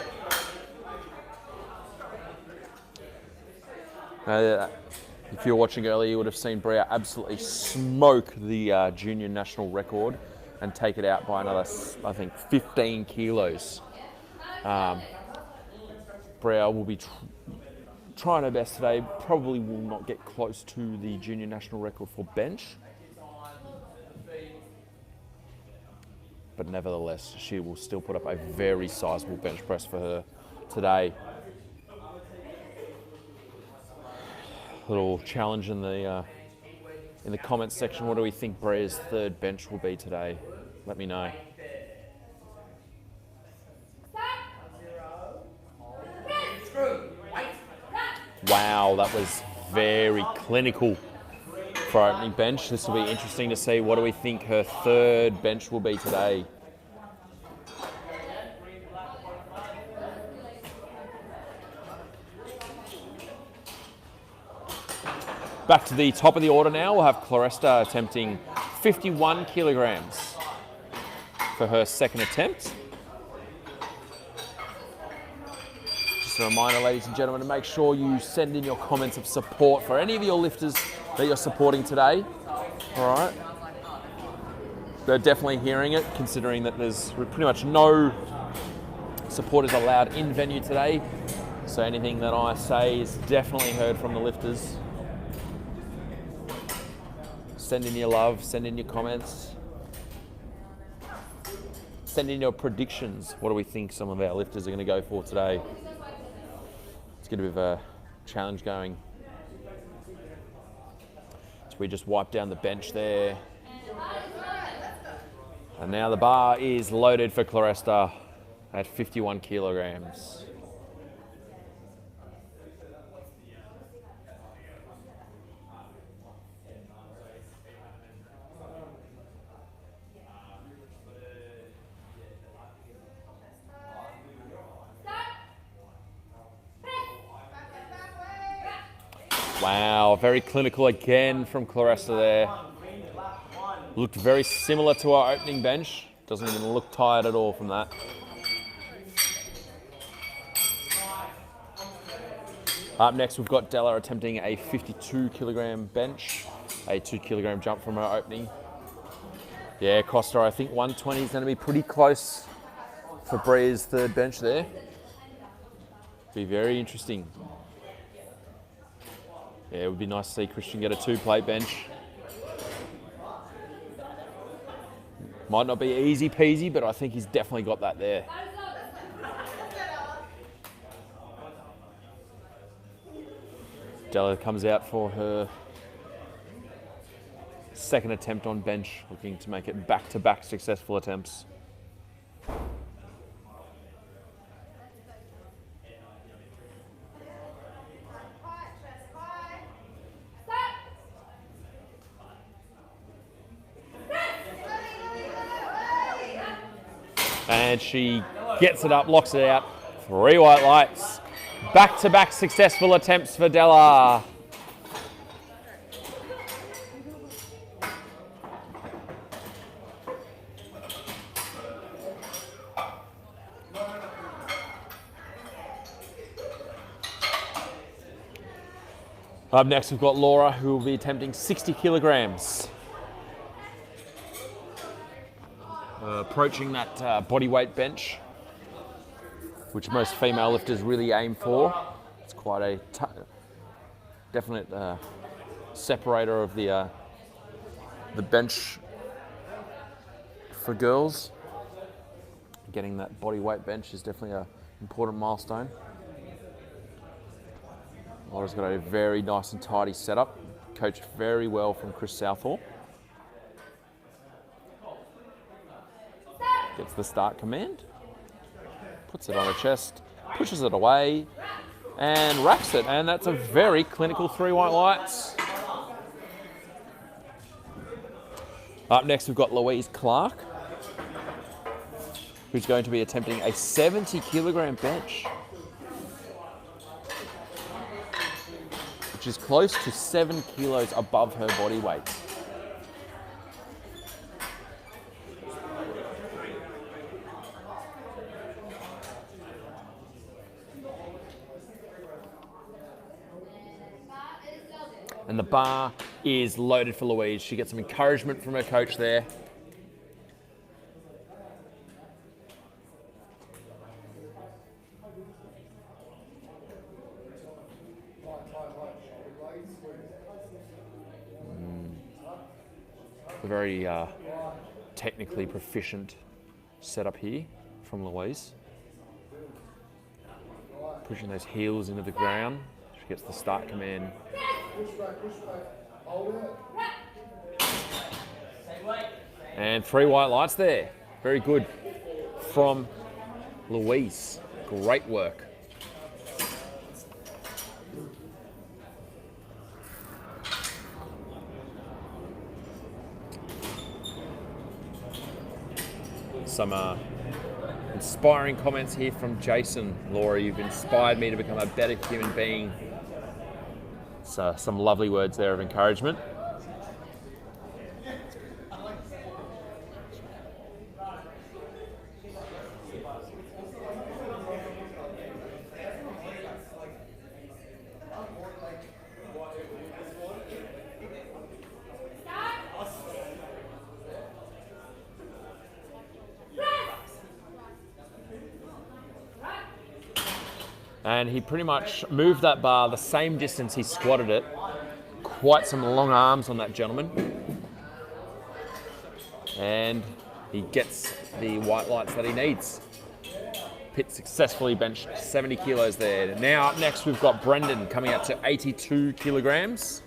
If you were watching earlier, you would have seen Bria absolutely smoke the junior national record and take it out by another, I think, 15 kilos. Bria will be trying her best today. Probably will not get close to the junior national record for bench. But nevertheless, she will still put up a very sizable bench press for her today. Little challenge in the comments section. What do we think Bria's third bench will be today? Let me know. Wow, that was very clinical for opening bench. This will be interesting to see. What do we think her third bench will be today? Back to the top of the order now. We'll have Claresta attempting 51 kilograms for her second attempt. Just a reminder, ladies and gentlemen, to make sure you send in your comments of support for any of your lifters that you're supporting today. All right. They're definitely hearing it, considering that there's pretty much no supporters allowed in venue today. So anything that I say is definitely heard from the lifters. Send in your love, send in your comments. Send in your predictions. What do we think some of our lifters are going to go for today? Let's get a bit of a challenge going. So we just wipe down the bench there. And now the bar is loaded for Claresta at 51 kilograms. Wow, very clinical again from Claresta there. Looked very similar to our opening bench. Doesn't even look tired at all from that. Up next, we've got Della attempting a 52 kilogram bench, a 2 kilogram jump from her opening. Yeah, Costa, I think 120 is going to be pretty close for Bria's third bench there. Be very interesting. Yeah, it would be nice to see Christian get a 2-plate bench. Might not be easy peasy, but I think he's definitely got that there. Della comes out for her second attempt on bench, looking to make it back-to-back successful attempts. And she gets it up, locks it out. 3 white lights. Back-to-back successful attempts for Della. Up next, we've got Laura, who will be attempting 60 kilograms. Approaching that body weight bench, which most female lifters really aim for. It's quite a definite separator of the bench for girls. Getting that body weight bench is definitely an important milestone. Laura's got a very nice and tidy setup, coached very well from Chris Southall. Gets the start command, puts it on her chest, pushes it away, and racks it. And that's a very clinical 3 white lights. Up next, we've got Louise Clark, who's going to be attempting a 70 kilogram bench, which is close to 7 kilos above her body weight. And the bar is loaded for Louise. She gets some encouragement from her coach there. A very technically proficient setup here from Louise. Pushing those heels into the ground. She gets the start command. And 3 white lights there. Very good from Louise. Great work. Some inspiring comments here from Jason. Laura, you've inspired me to become a better human being. So some lovely words there of encouragement. And he pretty much moved that bar the same distance he squatted it. Quite some long arms on that gentleman. And he gets the white lights that he needs. Pitt successfully benched 70 kilos there. Now up next we've got Brendan coming up to 82 kilograms.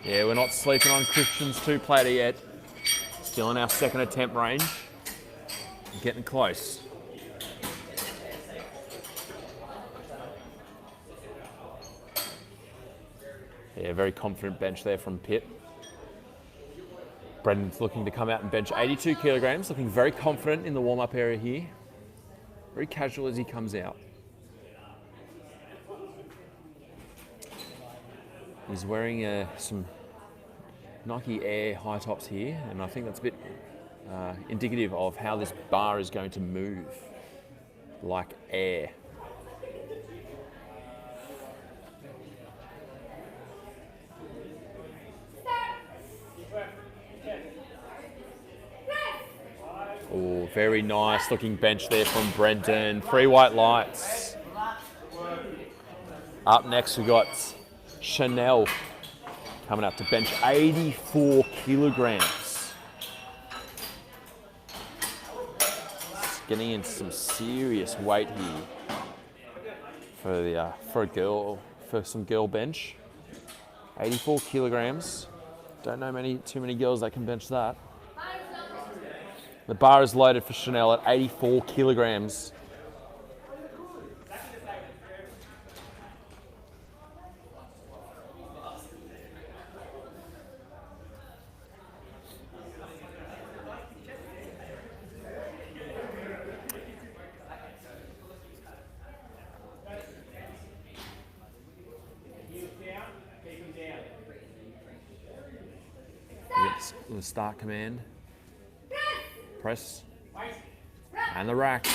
Yeah, we're not sleeping on Christian's 2-plater yet. Still in our second attempt range. Getting close. Yeah, very confident bench there from Pitt. Brendan's looking to come out and bench 82 kilograms, looking very confident in the warm-up area here. Very casual as he comes out. He's wearing some Nike Air high tops here, and I think that's a bit indicative of how this bar is going to move, like air. Oh, very nice looking bench there from Brendan. 3 white lights. Up next we've got Chanel coming up to bench 84 kilograms. Getting into some serious weight here for some girl bench. 84 kilograms. Don't know too many girls that can bench that. The bar is loaded for Chanel at 84 kilograms. The start command. Press, and the rack,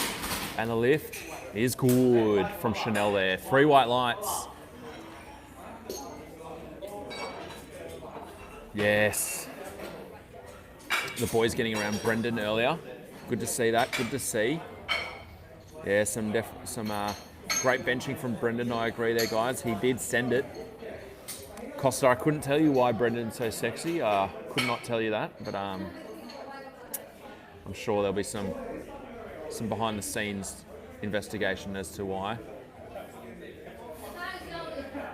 and the lift is good from Chanel there. 3 white lights. Yes. The boys getting around Brendan earlier. Good to see that, good to see. Yeah, some great benching from Brendan, I agree there, guys. He did send it. Costa, I couldn't tell you why Brendan's so sexy. Could not tell you that, but I'm sure there'll be some behind the scenes investigation as to why.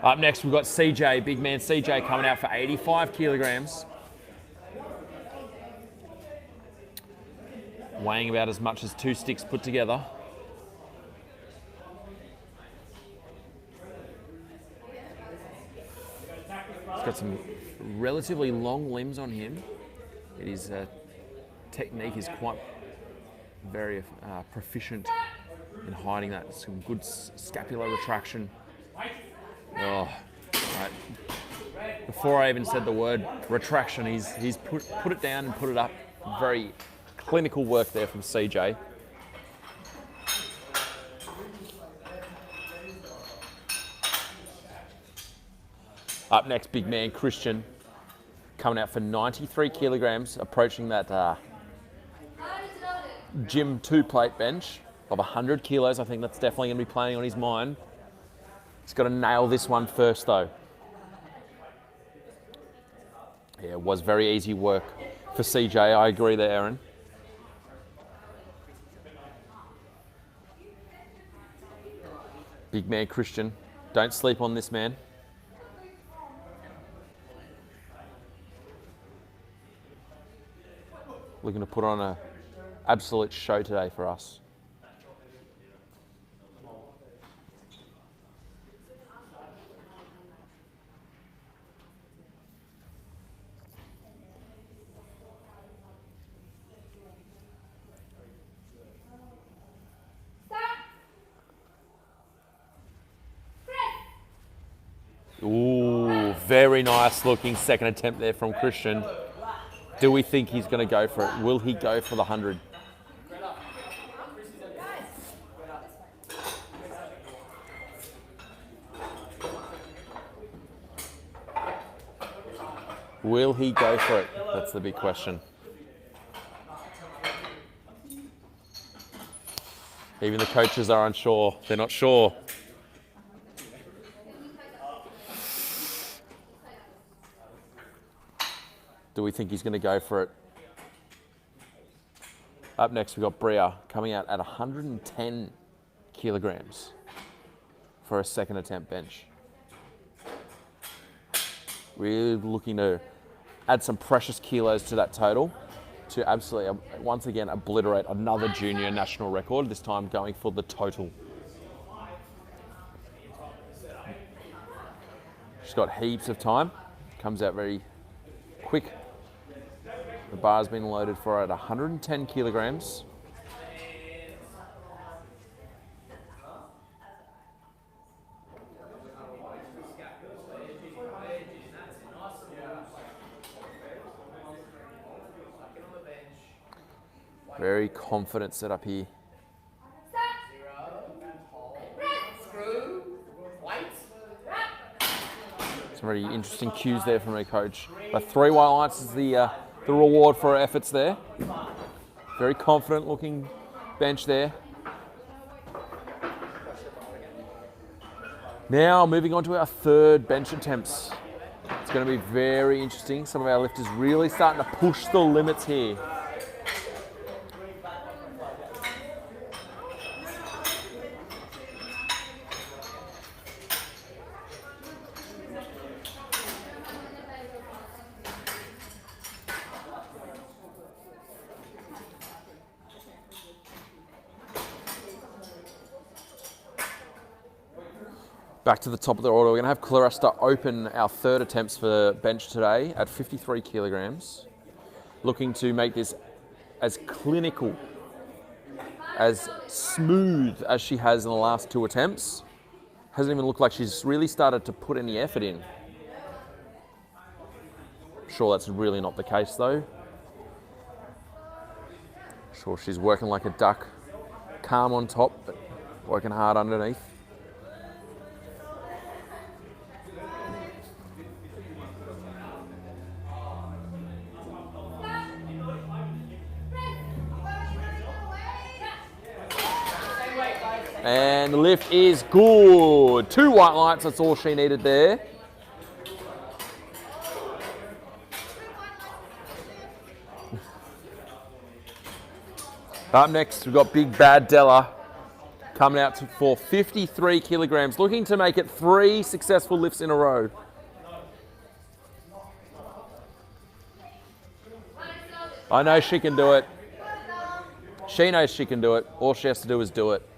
Up next we've got CJ, big man CJ coming out for 85 kilograms. Weighing about as much as 2 sticks put together. He's got some relatively long limbs on him. His technique is quite very proficient in hiding that. Some good scapular retraction. Oh, right. Before I even said the word retraction, he's put it down and put it up. Very clinical work there from CJ. Up next, big man Christian, coming out for 93 kilograms, approaching that gym 2-plate bench of 100 kilos. I think that's definitely going to be playing on his mind. He's got to nail this one first, though. Yeah, it was very easy work for CJ. I agree there, Aaron. Big man Christian. Don't sleep on this man. Looking to put on an absolute show today for us. Ooh, very nice looking second attempt there from Christian. Do we think he's going to go for it? Will he go for the 100? Will he go for it? That's the big question. Even the coaches are unsure. They're not sure. Do we think he's going to go for it? Up next, we've got Bria coming out at 110 kilograms for a second attempt bench. We're looking to add some precious kilos to that total to absolutely, once again, obliterate another junior national record, this time going for the total. She's got heaps of time. Comes out very quick. The bar's been loaded for her at 110 kilograms. Very confident setup here. Some very interesting cues there from her coach. But 3 white lights is the reward for her efforts there. Very confident looking bench there. Now moving on to our third bench attempts. It's going to be very interesting. Some of our lifters really starting to push the limits here. Back to the top of the order, we're going to have Claresta open our third attempts for bench today at 53 kilograms. Looking to make this as clinical, as smooth as she has in the last 2 attempts. Hasn't even looked like she's really started to put any effort in. Sure, that's really not the case though. Sure, she's working like a duck, calm on top, but working hard underneath. And the lift is good. 2 white lights, that's all she needed there. Up next, we've got Big Bad Della coming out for 53 kilograms, looking to make it 3 successful lifts in a row. I know she can do it. She knows she can do it. All she has to do is do it.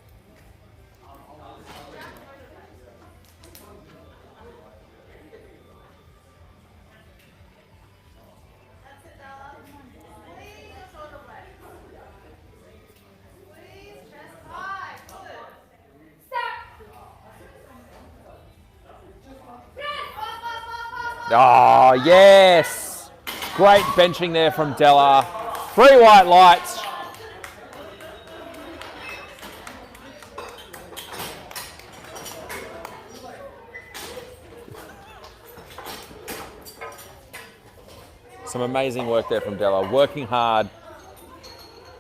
Oh, yes. Great benching there from Della. 3 white lights. Some amazing work there from Della, working hard.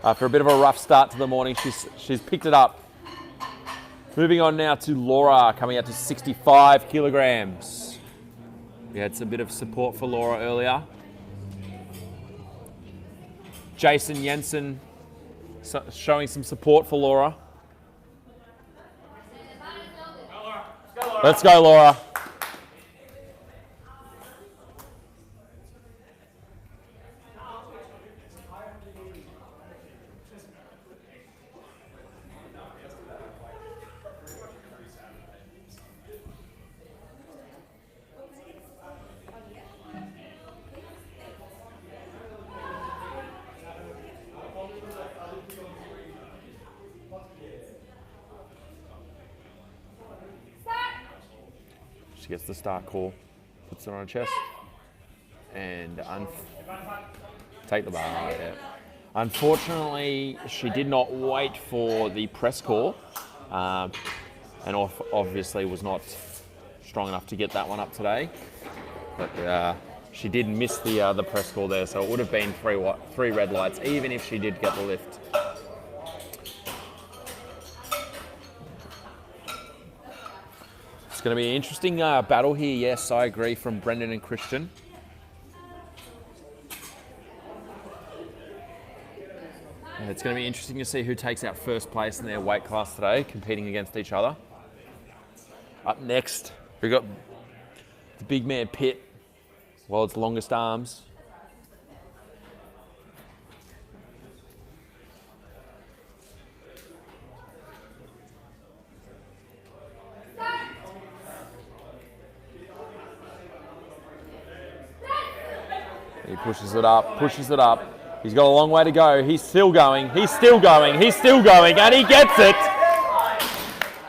After a bit of a rough start to the morning, she's picked it up. Moving on now to Laura, coming out to 65 kilograms. We had some bit of support for Laura earlier. Jason Jensen showing some support for Laura. Let's go, Laura. She gets the start call, puts it on her chest, and take the bar. Yeah. Unfortunately, she did not wait for the press call, and obviously was not strong enough to get that one up today. But she did miss the press call there, so it would have been three red lights, even if she did get the lift. It's going to be an interesting battle here. Yes, I agree, from Brendan and Christian. And it's going to be interesting to see who takes out first place in their weight class today, competing against each other. Up next, we've got the big man Pitt, world's longest arms. He pushes it up, pushes it up. He's got a long way to go. He's still going, he's still going, he's still going, and he gets it.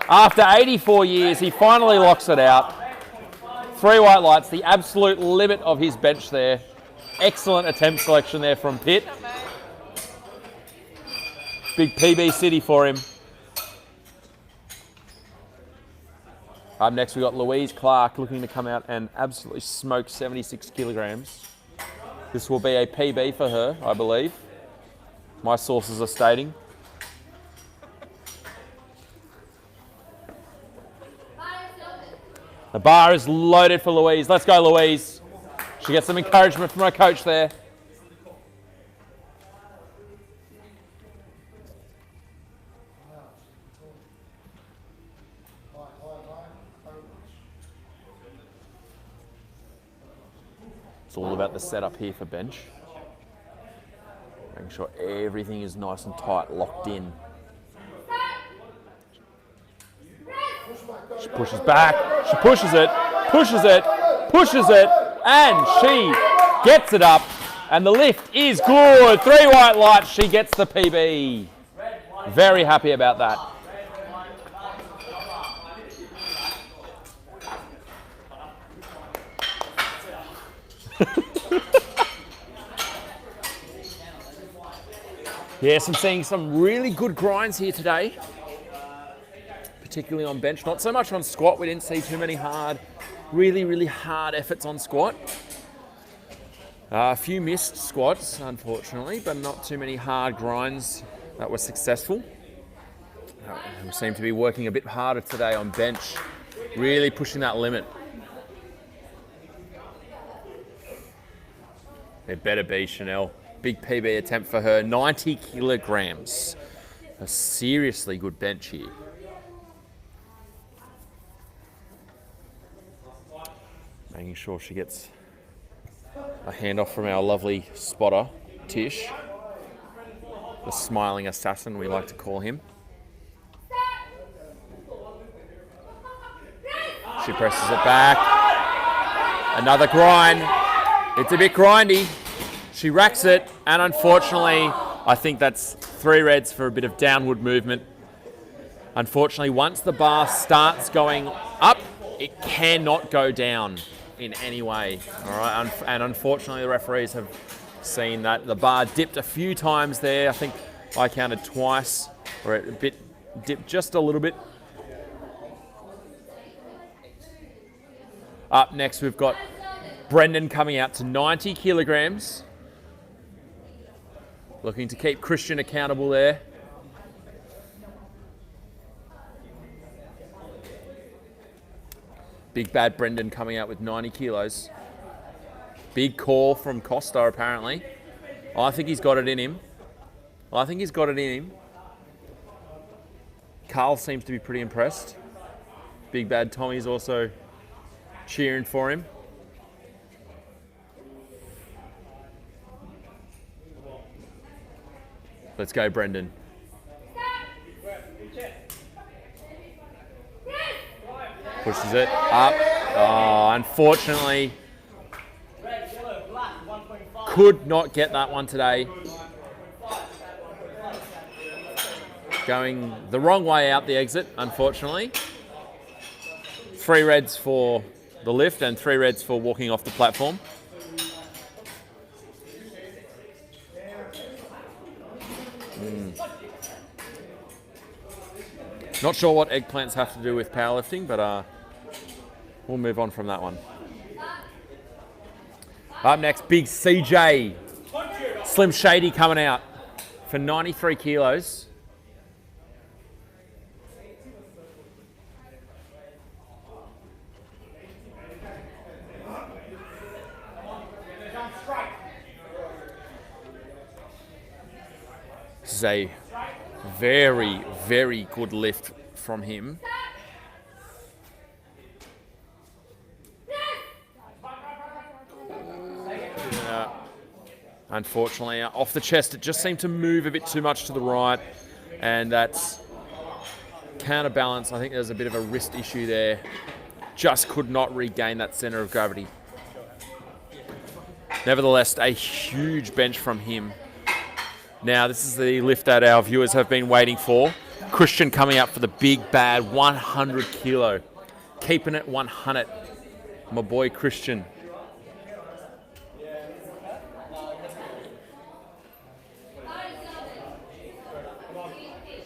After 84 years, he finally locks it out. 3 white lights, the absolute limit of his bench there. Excellent attempt selection there from Pitt. Big PB city for him. Up next, we've got Louise Clark looking to come out and absolutely smoke 76 kilograms. This will be a PB for her, I believe. My sources are stating. The bar is loaded for Louise. Let's go, Louise. She gets some encouragement from her coach there. It's all about the setup here for bench. Making sure everything is nice and tight, locked in. She pushes back, she pushes it, pushes it, pushes it, and she gets it up. And the lift is good. 3 white lights, she gets the PB. Very happy about that. Yes, I'm seeing some really good grinds here today, particularly on bench. Not so much on squat. We didn't see too many really hard efforts on squat. A few missed squats, unfortunately, but not too many hard grinds that were successful. We seem to be working a bit harder today on bench, really pushing that limit. It better be Chanel. Big PB attempt for her, 90 kilograms. A seriously good bench here. Making sure she gets a handoff from our lovely spotter, Tish. The smiling assassin, we like to call him. She presses it back. Another grind. It's a bit grindy. She racks it, and unfortunately, I think that's 3 reds for a bit of downward movement. Unfortunately, once the bar starts going up, it cannot go down in any way. All right, and unfortunately, the referees have seen that the bar dipped a few times there. I think I counted twice, or it dipped just a little bit. Up next, we've got Brendan coming out to 90 kilograms. Looking to keep Christian accountable there. Big bad Brendan coming out with 90 kilos. Big call from Costa apparently. I think he's got it in him. Carl seems to be pretty impressed. Big bad Tommy's also cheering for him. Let's go, Brendan. Pushes it up. Oh, unfortunately, could not get that one today. Going the wrong way out the exit, unfortunately. 3 reds for the lift and 3 reds for walking off the platform. Not sure what eggplants have to do with powerlifting, but we'll move on from that one. Up next, big CJ. Slim Shady coming out for 93 kilos. This is a very, very good lift from him. Unfortunately, off the chest, it just seemed to move a bit too much to the right, and that's counterbalance. I think there's a bit of a wrist issue there. Just could not regain that center of gravity. Nevertheless, a huge bench from him. Now, this is the lift that our viewers have been waiting for. Christian coming up for the big, bad 100 kilo. Keeping it 100. My boy, Christian.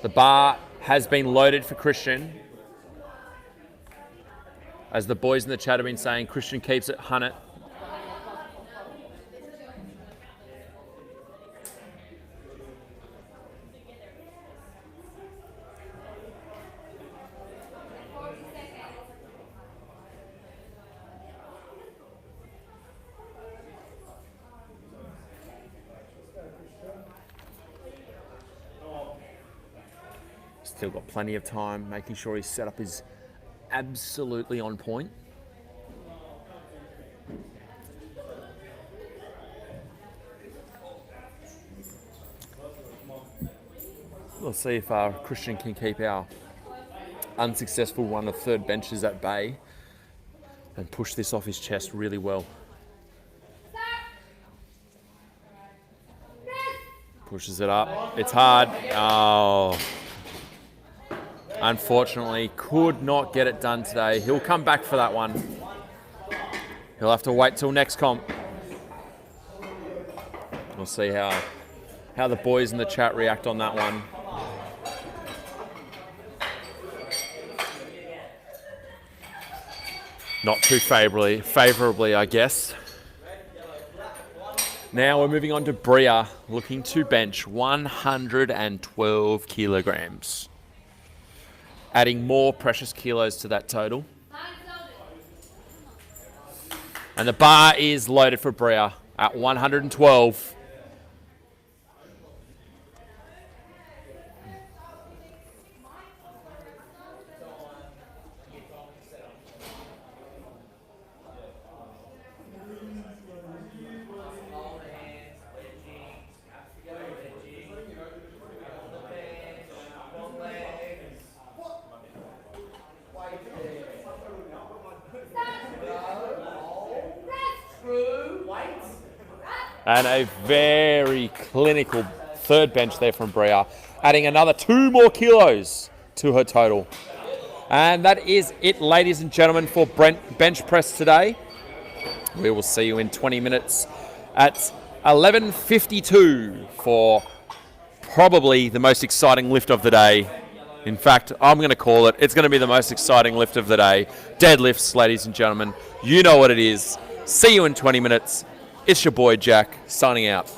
The bar has been loaded for Christian. As the boys in the chat have been saying, Christian keeps it 100. Still got plenty of time, making sure his setup is absolutely on point. We'll see if Christian can keep our unsuccessful run of third benches at bay and push this off his chest really well. Pushes it up. It's hard. Oh. Unfortunately, could not get it done today. He'll come back for that one. He'll have to wait till next comp. We'll see how the boys in the chat react on that one. Not too favorably, I guess. Now we're moving on to Bria, looking to bench 112 kilograms. Adding more precious kilos to that total. And the bar is loaded for Bria at 112. And a very clinical third bench there from Bria, adding another 2 more kilos to her total. And that is it, ladies and gentlemen, for bench press today. We will see you in 20 minutes at 11:52 for probably the most exciting lift of the day. In fact, I'm going to call it. It's going to be the most exciting lift of the day. Deadlifts, ladies and gentlemen. You know what it is. See you in 20 minutes. It's your boy Jack, signing out.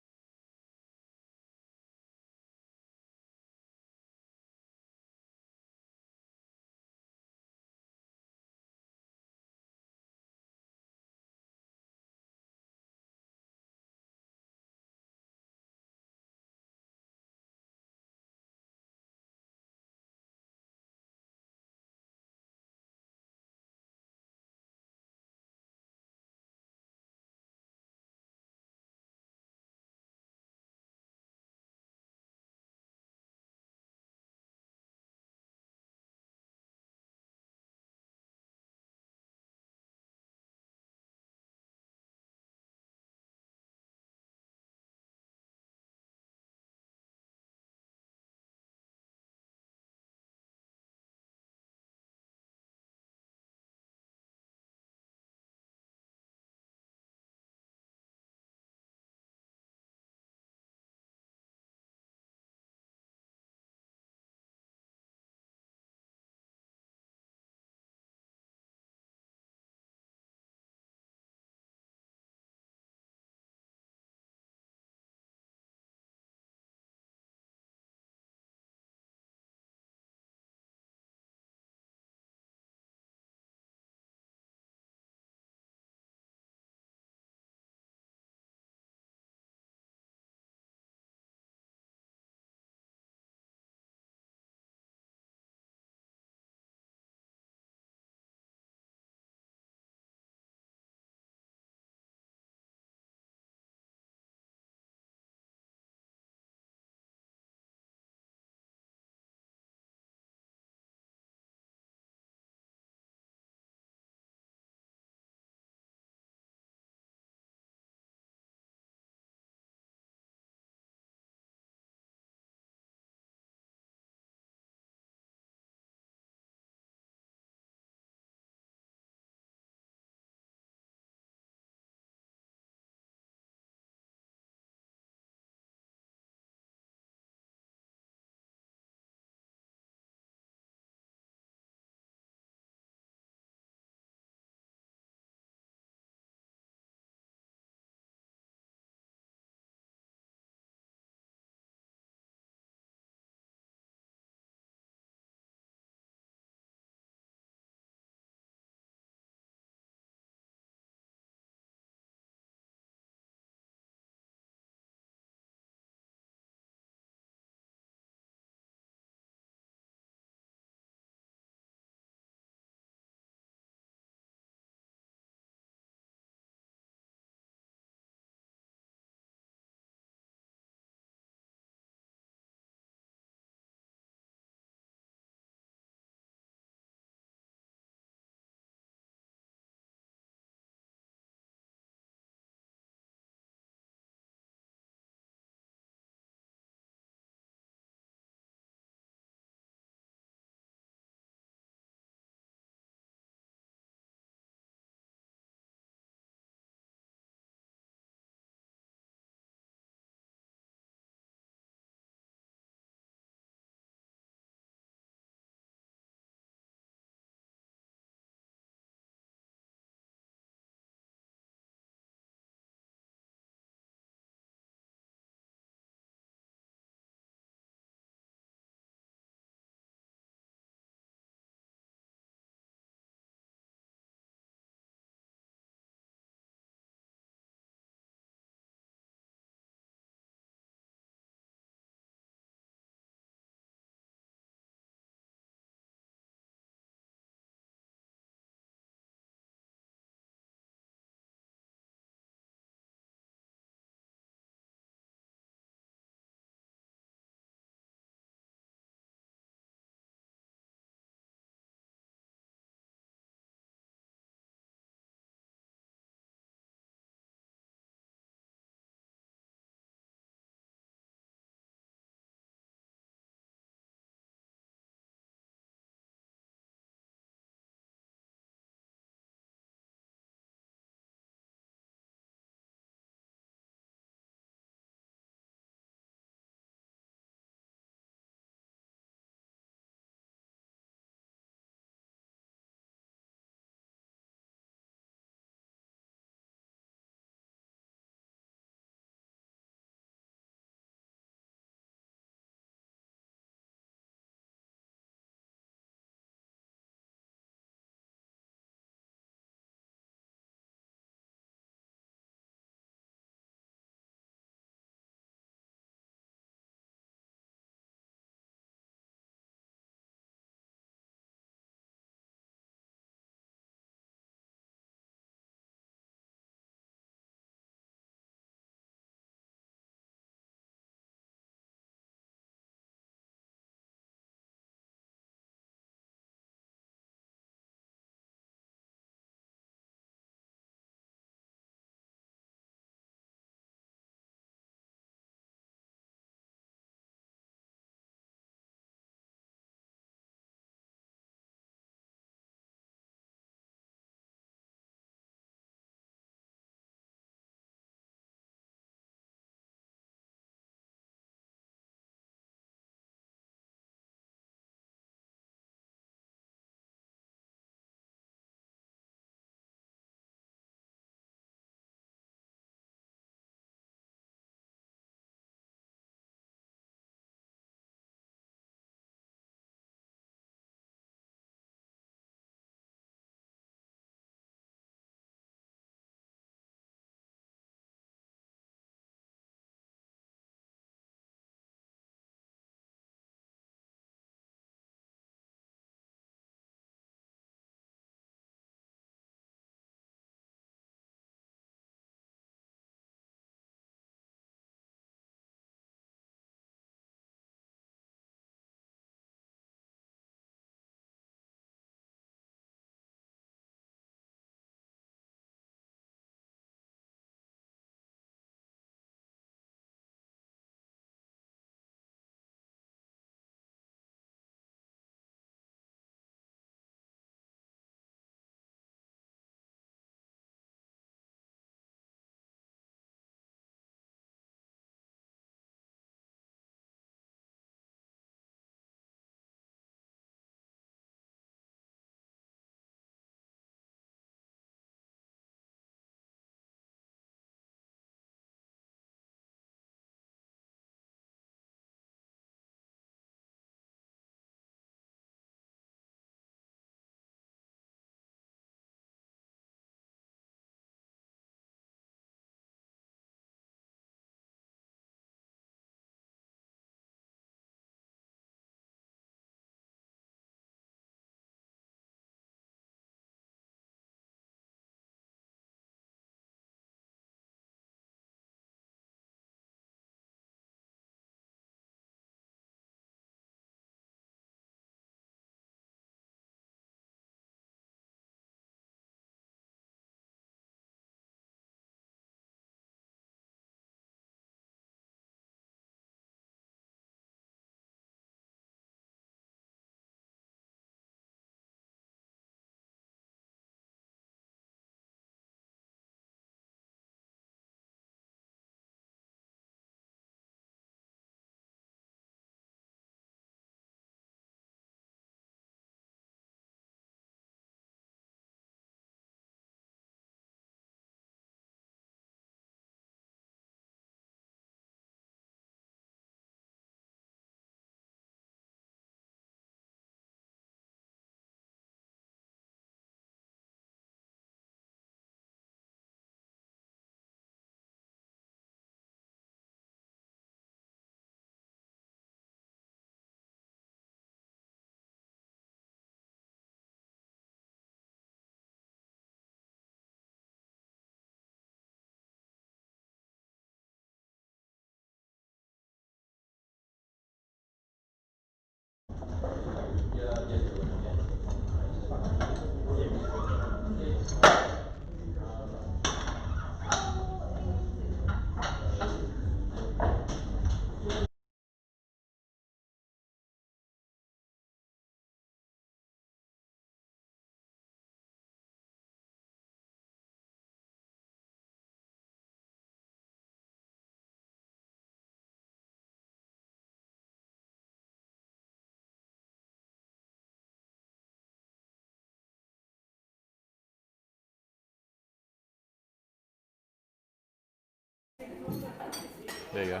There you go.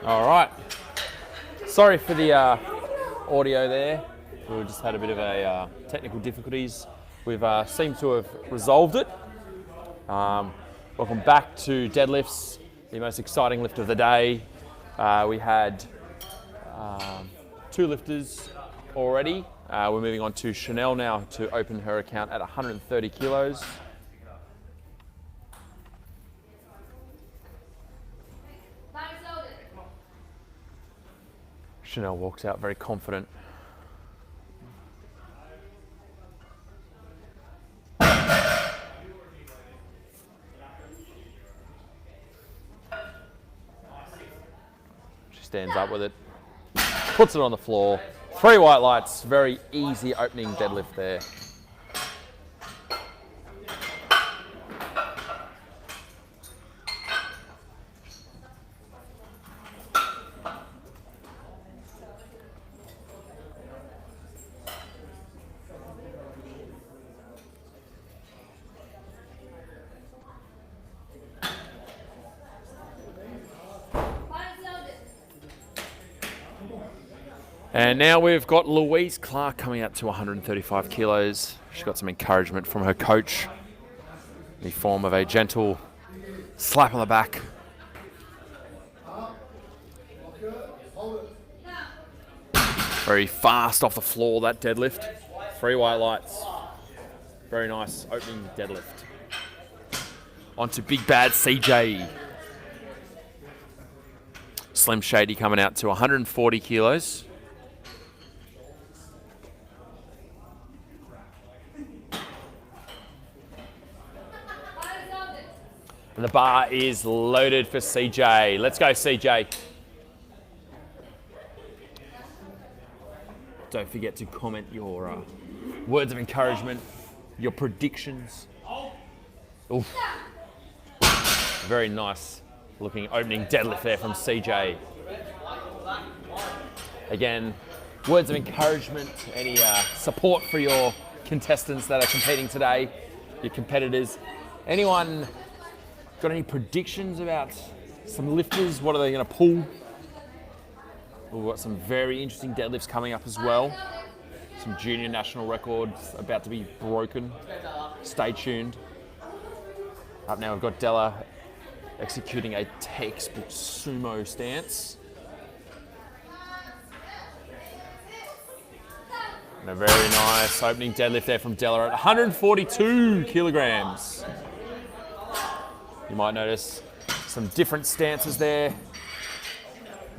All right. Sorry for the audio there. We just had a bit of a technical difficulties. We've seemed to have resolved it. Welcome back to Deadlifts, the most exciting lift of the day. We had 2 lifters already. We're moving on to Chanel now to open her account at 130 kilos. Chanel walks out very confident. She stands up with it, puts it on the floor. 3 white lights, very easy opening deadlift there. And now we've got Louise Clark coming up to 135 kilos. She's got some encouragement from her coach in the form of a gentle slap on the back. Very fast off the floor, that deadlift. 3 white lights. Very nice opening deadlift. On to Big Bad CJ. Slim Shady coming out to 140 kilos. And the bar is loaded for CJ. Let's go, CJ. Don't forget to comment your words of encouragement, your predictions. Oof. Very nice looking opening deadlift there from CJ. Again, words of encouragement, any support for your contestants that are competing today, your competitors. Anyone got any predictions about some lifters? What are they going to pull? We've got some very interesting deadlifts coming up as well. Some junior national records about to be broken. Stay tuned. Up now we've got Della executing a textbook sumo stance. And a very nice opening deadlift there from Della at 142 kilograms. You might notice some different stances there.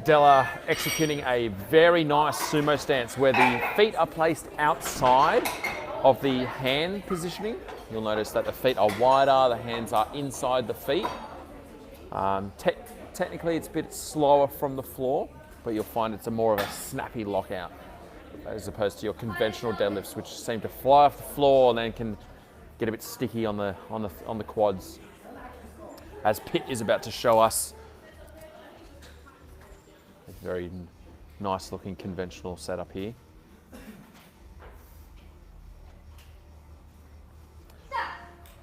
Della executing a very nice sumo stance where the feet are placed outside of the hand positioning. You'll notice that the feet are wider, the hands are inside the feet. Technically it's a bit slower from the floor, but you'll find it's a more of a snappy lockout as opposed to your conventional deadlifts, which seem to fly off the floor and then can get a bit sticky on the quads. As Pitt is about to show us a very nice looking conventional setup here.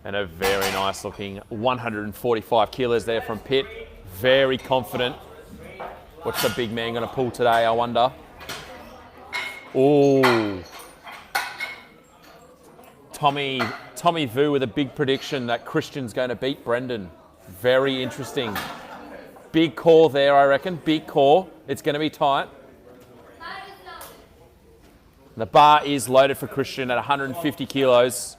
And a very nice looking 145 kilos there from Pitt. Very confident. What's the big man going to pull today, I wonder? Oh, Tommy Vu with a big prediction that Christian's going to beat Brendan. Very interesting. Big core there, I reckon. Big core. It's going to be tight. The bar is loaded for Christian at 150 kilos.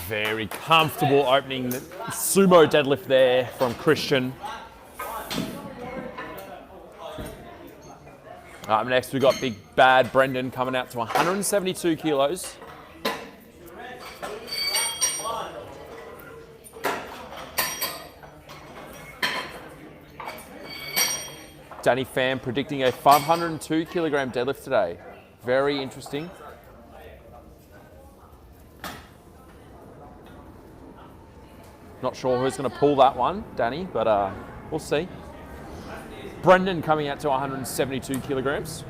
Very comfortable opening sumo deadlift there from Christian. Up next we've got Big Bad Brendan coming out to 172 kilos. Danny Pham predicting a 502 kilogram deadlift today. Very interesting. Not sure who's going to pull that one, Danny, but we'll see. Brendan coming out to 172 kilograms.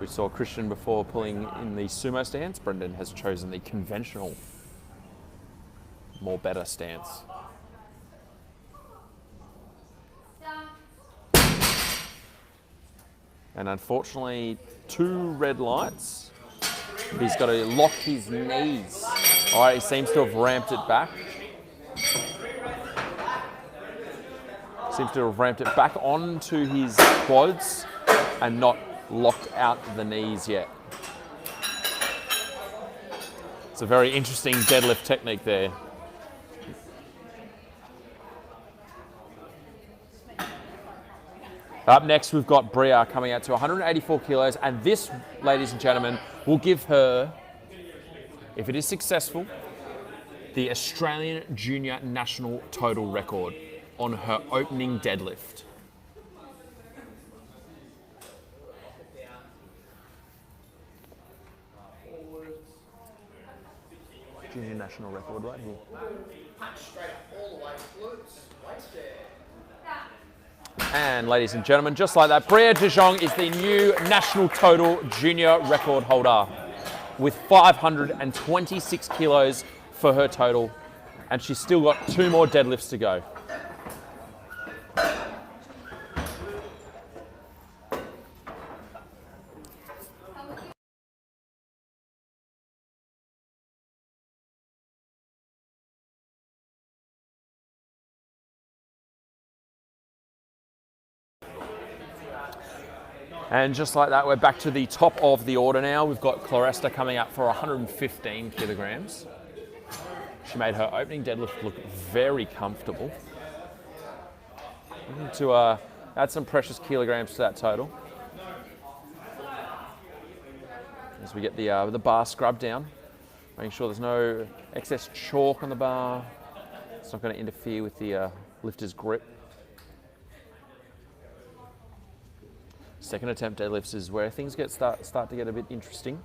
We saw Christian before pulling in the sumo stance. Brendan has chosen the conventional, more better stance. And unfortunately, 2 red lights. He's got to lock his knees. All right, he seems to have ramped it back. Seems to have ramped it back onto his quads and not locked out the knees yet. It's a very interesting deadlift technique there. Up next, we've got Bria coming out to 184 kilos, and this, ladies and gentlemen, will give her, if it is successful, the Australian Junior National Total Record on her opening deadlift. Junior National Record right here. Punch straight up all the way, glutes, waist there. And ladies and gentlemen, just like that, Bria De Jong is the new national total junior record holder with 526 kilos for her total. And she's still got 2 more deadlifts to go. And just like that, we're back to the top of the order now. We've got Claresta coming up for 115 kilograms. She made her opening deadlift look very comfortable. We need to add some precious kilograms to that total. As we get the bar scrubbed down, making sure there's no excess chalk on the bar. It's not going to interfere with the lifter's grip. Second attempt deadlifts is where things start to get a bit interesting.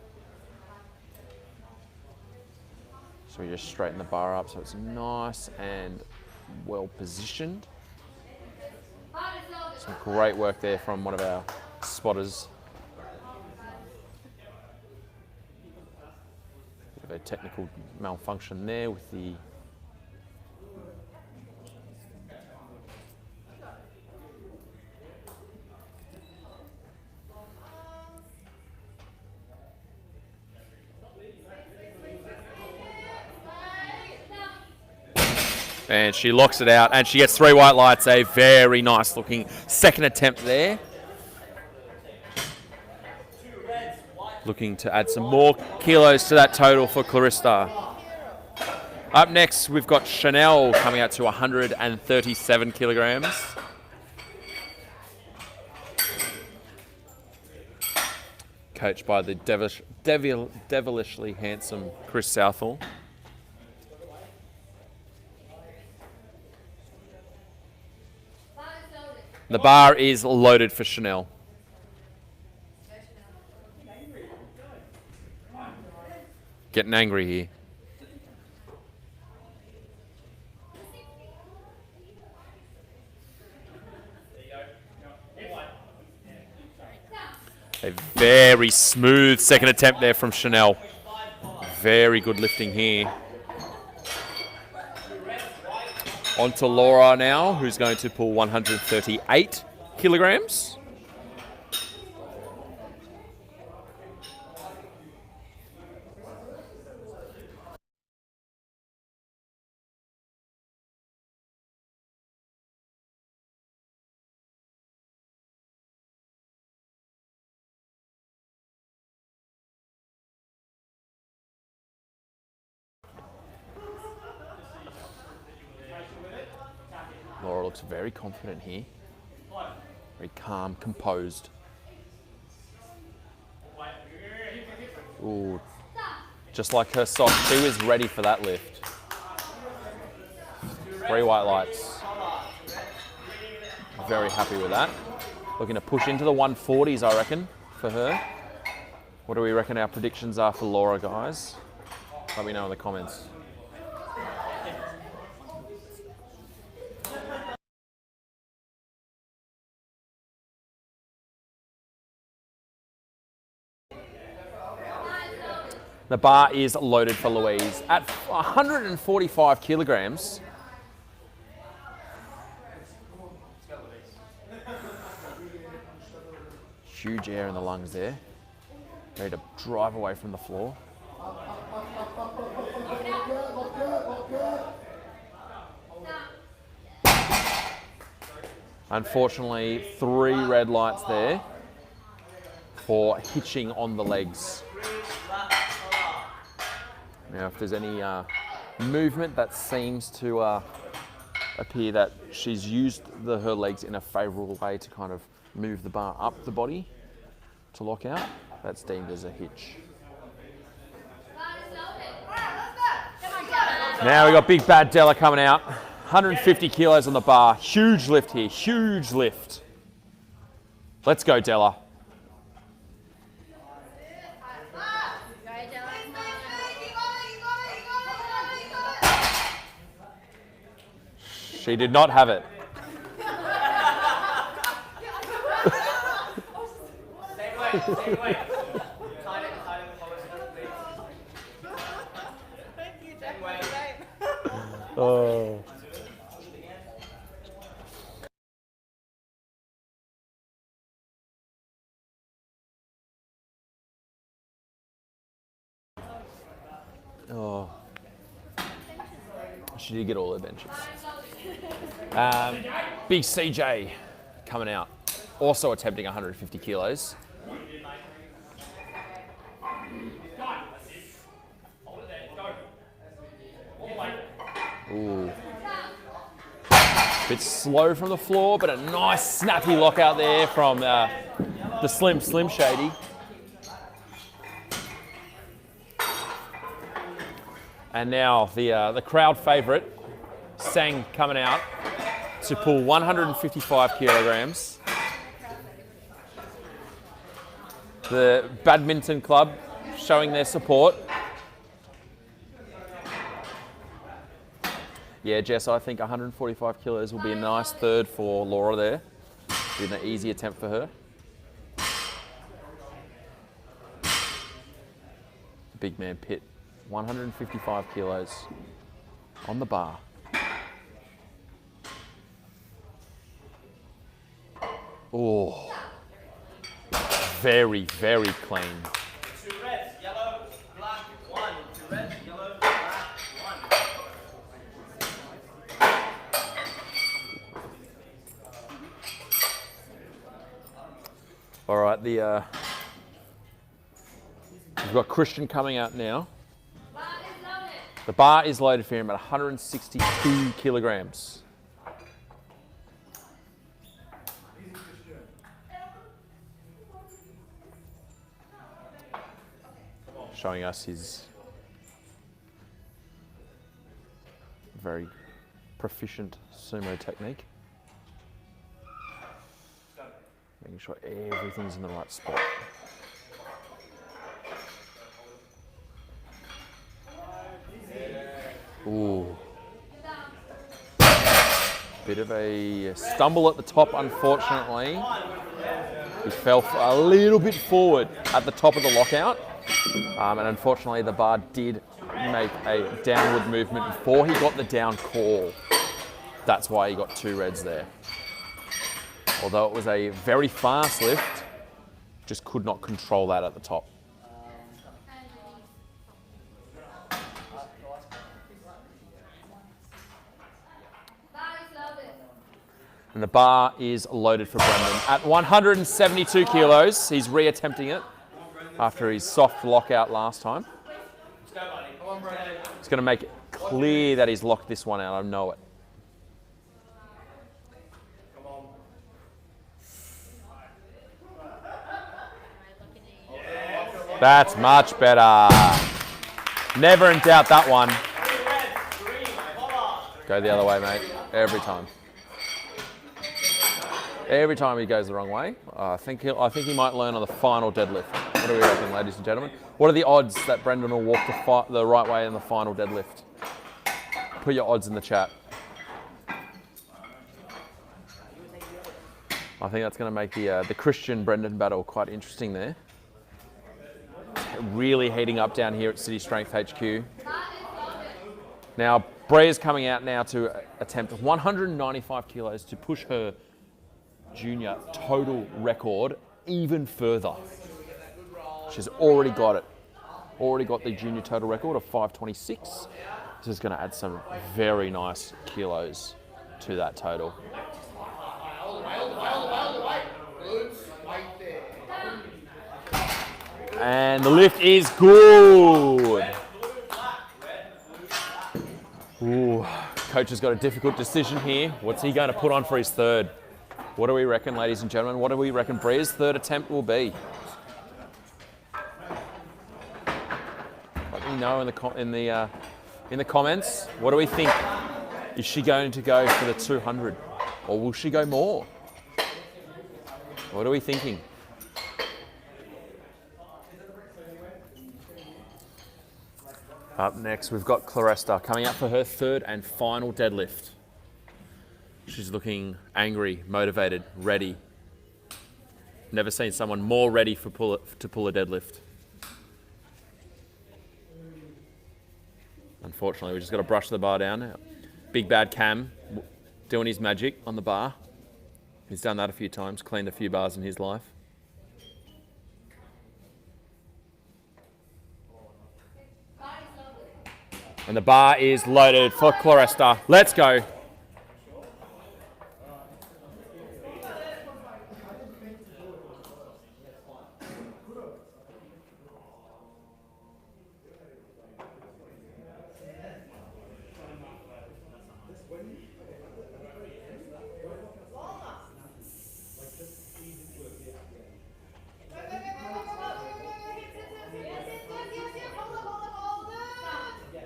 So we just straighten the bar up so it's nice and well positioned. Some great work there from one of our spotters. Bit of a technical malfunction there with the and she locks it out, and she gets 3 white lights. A very nice looking second attempt there. Looking to add some more kilos to that total for Clarista. Up next, we've got Chanel coming out to 137 kilograms. Coached by the devilishly handsome Chris Southall. The bar is loaded for Chanel. Getting angry here. A very smooth second attempt there from Chanel. Very good lifting here. On to Laura now, who's going to pull 138 kilograms. Laura looks very confident here. Very calm, composed. Ooh, just like her sock, she was ready for that lift. 3 white lights. Very happy with that. Looking to push into the 140s, I reckon, for her. What do we reckon our predictions are for Laura, guys? Let me know in the comments. The bar is loaded for Louise at 145 kilograms. Huge air in the lungs there. Ready to drive away from the floor. Unfortunately, 3 red lights there for hitching on the legs. Now, if there's any movement that seems to appear that she's used her legs in a favourable way to kind of move the bar up the body to lock out, that's deemed as a hitch. Now we got big bad Della coming out. 150 kilos on the bar. Huge lift here, huge lift. Let's go, Della. She did not have it. Same way. Oh. Oh. She did get all her benches. Big CJ coming out, also attempting 150 kilos. Ooh. Bit slow from the floor, but a nice snappy lockout there from the Slim Shady. And now the crowd favourite, Sang, coming out to pull 155 kilograms. The badminton club showing their support. Yeah, Jess, I think 145 kilos will be a nice third for Laura there. Be an easy attempt for her. Big man Pitt, 155 kilos on the bar. Oh, very, very clean. 2 reds, yellow, black, 1. 2 reds, yellow, black, 1. All right, we've got Christian coming out now. The bar is loaded for him at 162 kilograms. Showing us his very proficient sumo technique. Making sure everything's in the right spot. Ooh. Bit of a stumble at the top, unfortunately. He fell a little bit forward at the top of the lockout. And unfortunately, the bar did make a downward movement before he got the down call. That's why he got 2 reds there. Although it was a very fast lift, just could not control that at the top. And the bar is loaded for Brendan at 172 kilos. He's re-attempting it after his soft lockout last time. He's going to make it clear that he's locked this one out. I know it. That's much better. Never in doubt that one. Go the other way, mate. Every time. Every time he goes the wrong way. I think he might learn on the final deadlift. What do we reckon, ladies and gentlemen? What are the odds that Brendan will walk the right way in the final deadlift? Put your odds in the chat. I think that's going to make the Christian Brendan battle quite interesting there. Really heating up down here at City Strength HQ. Now, Bria's coming out now to attempt 195 kilos to push her junior total record even further. She's already got it. Already got the junior total record of 526. This is going to add some very nice kilos to that total. And the lift is good. Ooh, coach has got a difficult decision here. What's he going to put on for his third? What do we reckon, ladies and gentlemen? What do we reckon Bria's third attempt will be? Let me know in the comments. What do we think? Is she going to go for the 200, or will she go more? What are we thinking? Up next, we've got Claresta coming up for her third and final deadlift. She's looking angry, motivated, ready. Never seen someone more ready to pull a deadlift. Unfortunately, we just got to brush the bar down. Big bad Cam doing his magic on the bar. He's done that a few times, cleaned a few bars in his life. And the bar is loaded for Claresta. Let's go.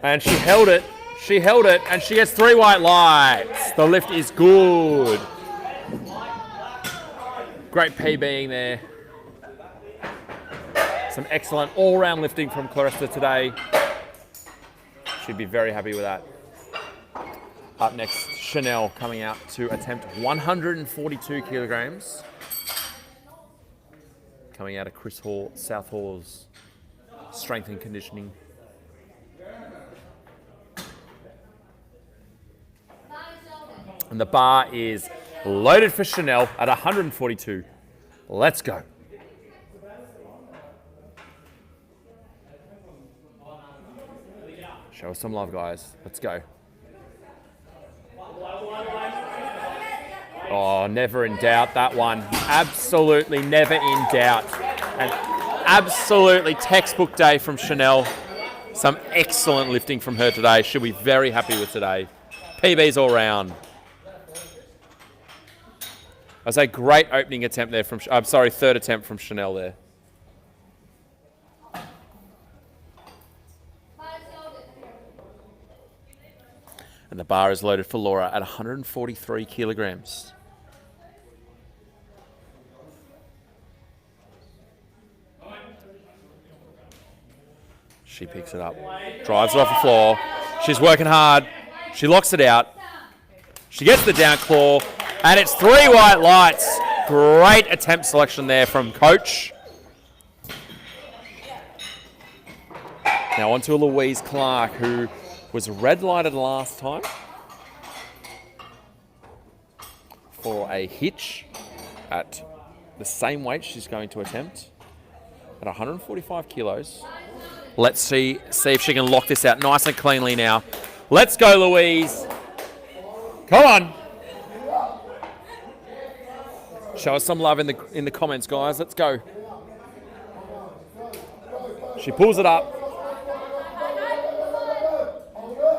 And she held it. She held it, and she gets 3 white lights. The lift is good. Great PBing there. Some excellent all-round lifting from Claresta today. She'd be very happy with that. Up next, Chanel coming out to attempt 142 kilograms. Coming out of Chris Hall, South Hall's strength and conditioning. And the bar is loaded for Chanel at 142. Let's go. Show us some love, guys. Let's go. Oh, never in doubt, that one. Absolutely never in doubt. And absolutely textbook day from Chanel. Some excellent lifting from her today. She'll be very happy with today. PBs all round. I was a great opening attempt there from, third attempt from Chanel there. And the bar is loaded for Laura at 143 kilograms. She picks it up, drives it off the floor. She's working hard. She locks it out. She gets the down claw. And it's 3 white lights. Great attempt selection there from coach. Now on to Louise Clark, who was red lighted last time for a hitch at the same weight she's going to attempt at 145 kilos. Let's see if she can lock this out nice and cleanly now. Let's go, Louise. Come on. Show us some love in the comments, guys. Let's go. She pulls it up.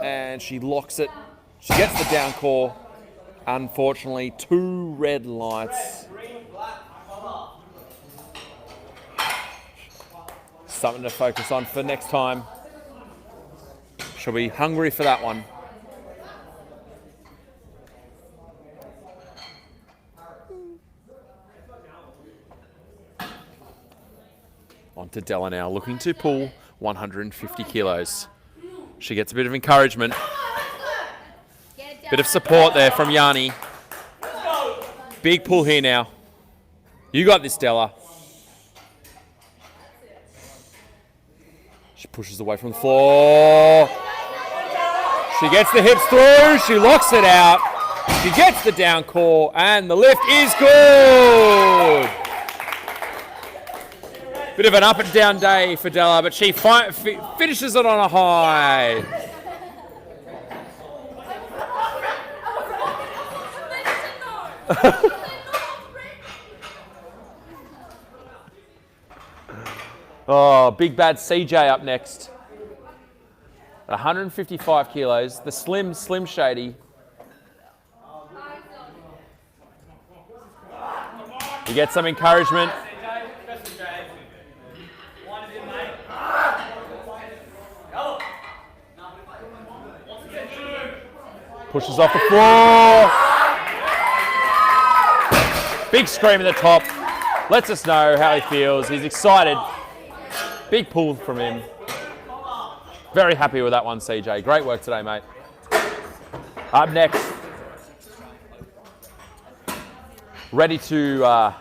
And she locks it. She gets the down claw. Unfortunately, 2 red lights. Something to focus on for next time. She'll be hungry for that one. On to Della now, looking to pull 150 kilos. She gets a bit of encouragement. Bit of support there from Yanni. Big pull here now. You got this, Della. She pushes away from the floor. She gets the hips through. She locks it out. She gets the down core, and the lift is good. Bit of an up and down day for Della, but she finishes it on a high. Oh, big bad CJ up next. At 155 kilos, the Slim Shady. You get some encouragement. Pushes off the floor. Big scream at the top. Lets us know how he feels. He's excited. Big pull from him. Very happy with that one, CJ. Great work today, mate. Up next. Ready to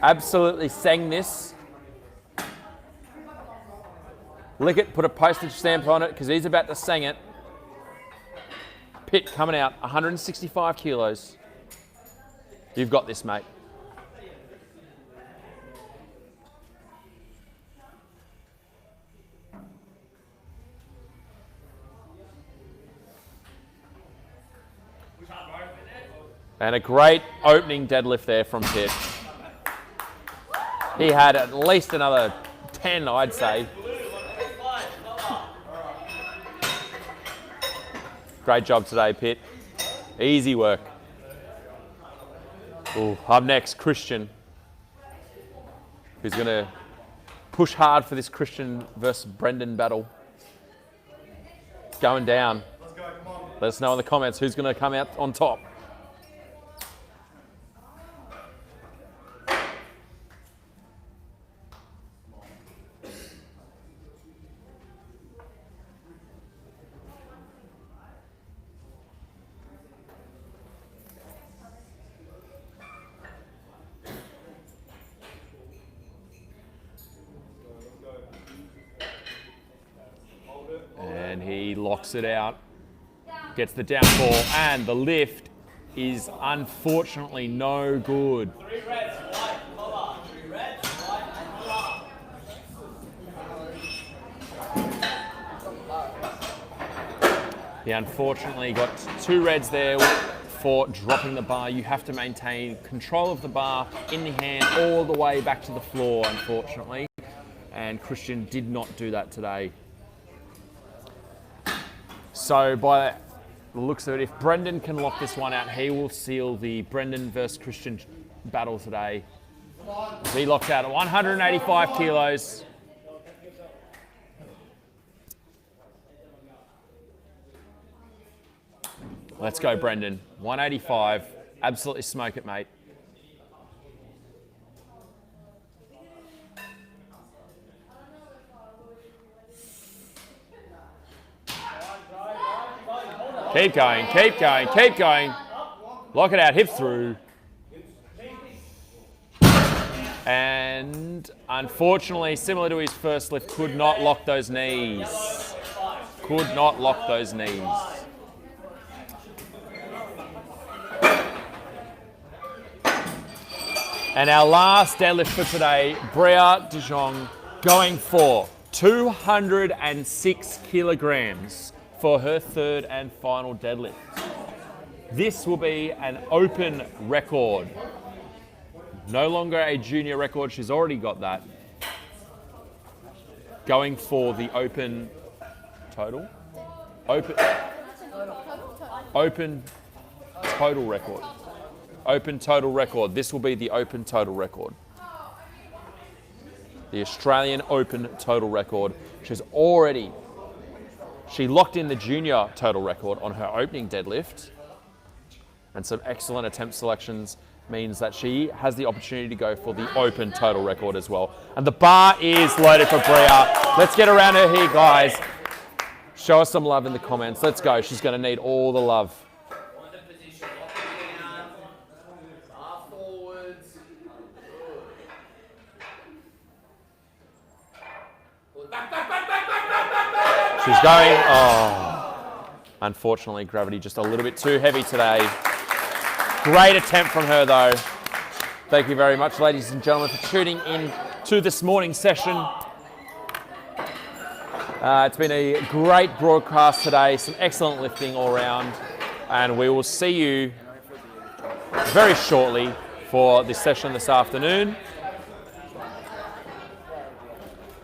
absolutely sing this. Lick it, put a postage stamp on it because he's about to sing it. Pitt coming out, 165 kilos. You've got this, mate. And a great opening deadlift there from Pitt. He had at least another 10, I'd say. Great job today, Pitt. Easy work. Ooh, up next, Christian, who's going to push hard for this Christian versus Brendan battle. Going down. Let us know in the comments who's going to come out on top. And he locks it out, gets the downfall, and the lift is unfortunately no good. He unfortunately got 2 reds there for dropping the bar. You have to maintain control of the bar in the hand all the way back to the floor, unfortunately. And Christian did not do that today. So by the looks of it, if Brendan can lock this one out, he will seal the Brendan versus Christian battle today. He locks out at 185 kilos. Let's go, Brendan. 185. Absolutely smoke it, mate. Keep going, keep going, keep going. Lock it out, hips through. And unfortunately, similar to his first lift, could not lock those knees. Could not lock those knees. And our last deadlift for today, Bria De Jong going for 206 kilograms for her third and final deadlift. This will be an open record. No longer a junior record, she's already got that. Going for the open total. Open total record. Open total record. This will be the open total record. The Australian Open total record. She locked in the junior total record on her opening deadlift and some excellent attempt selections means that she has the opportunity to go for the open total record as well. And the bar is loaded for Bria. Let's get around her here, guys. Show us some love in the comments. Let's go. She's going to need all the love. She's going. Oh, unfortunately, gravity just a little bit too heavy today. Great attempt from her, though. Thank you very much, ladies and gentlemen, for tuning in to this morning's session. It's been a great broadcast today. Some excellent lifting all around. And we will see you very shortly for this session this afternoon.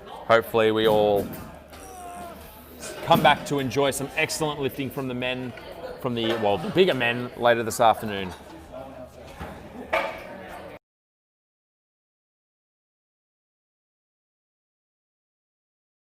Hopefully we all come back to enjoy some excellent lifting from the men, the bigger men later this afternoon.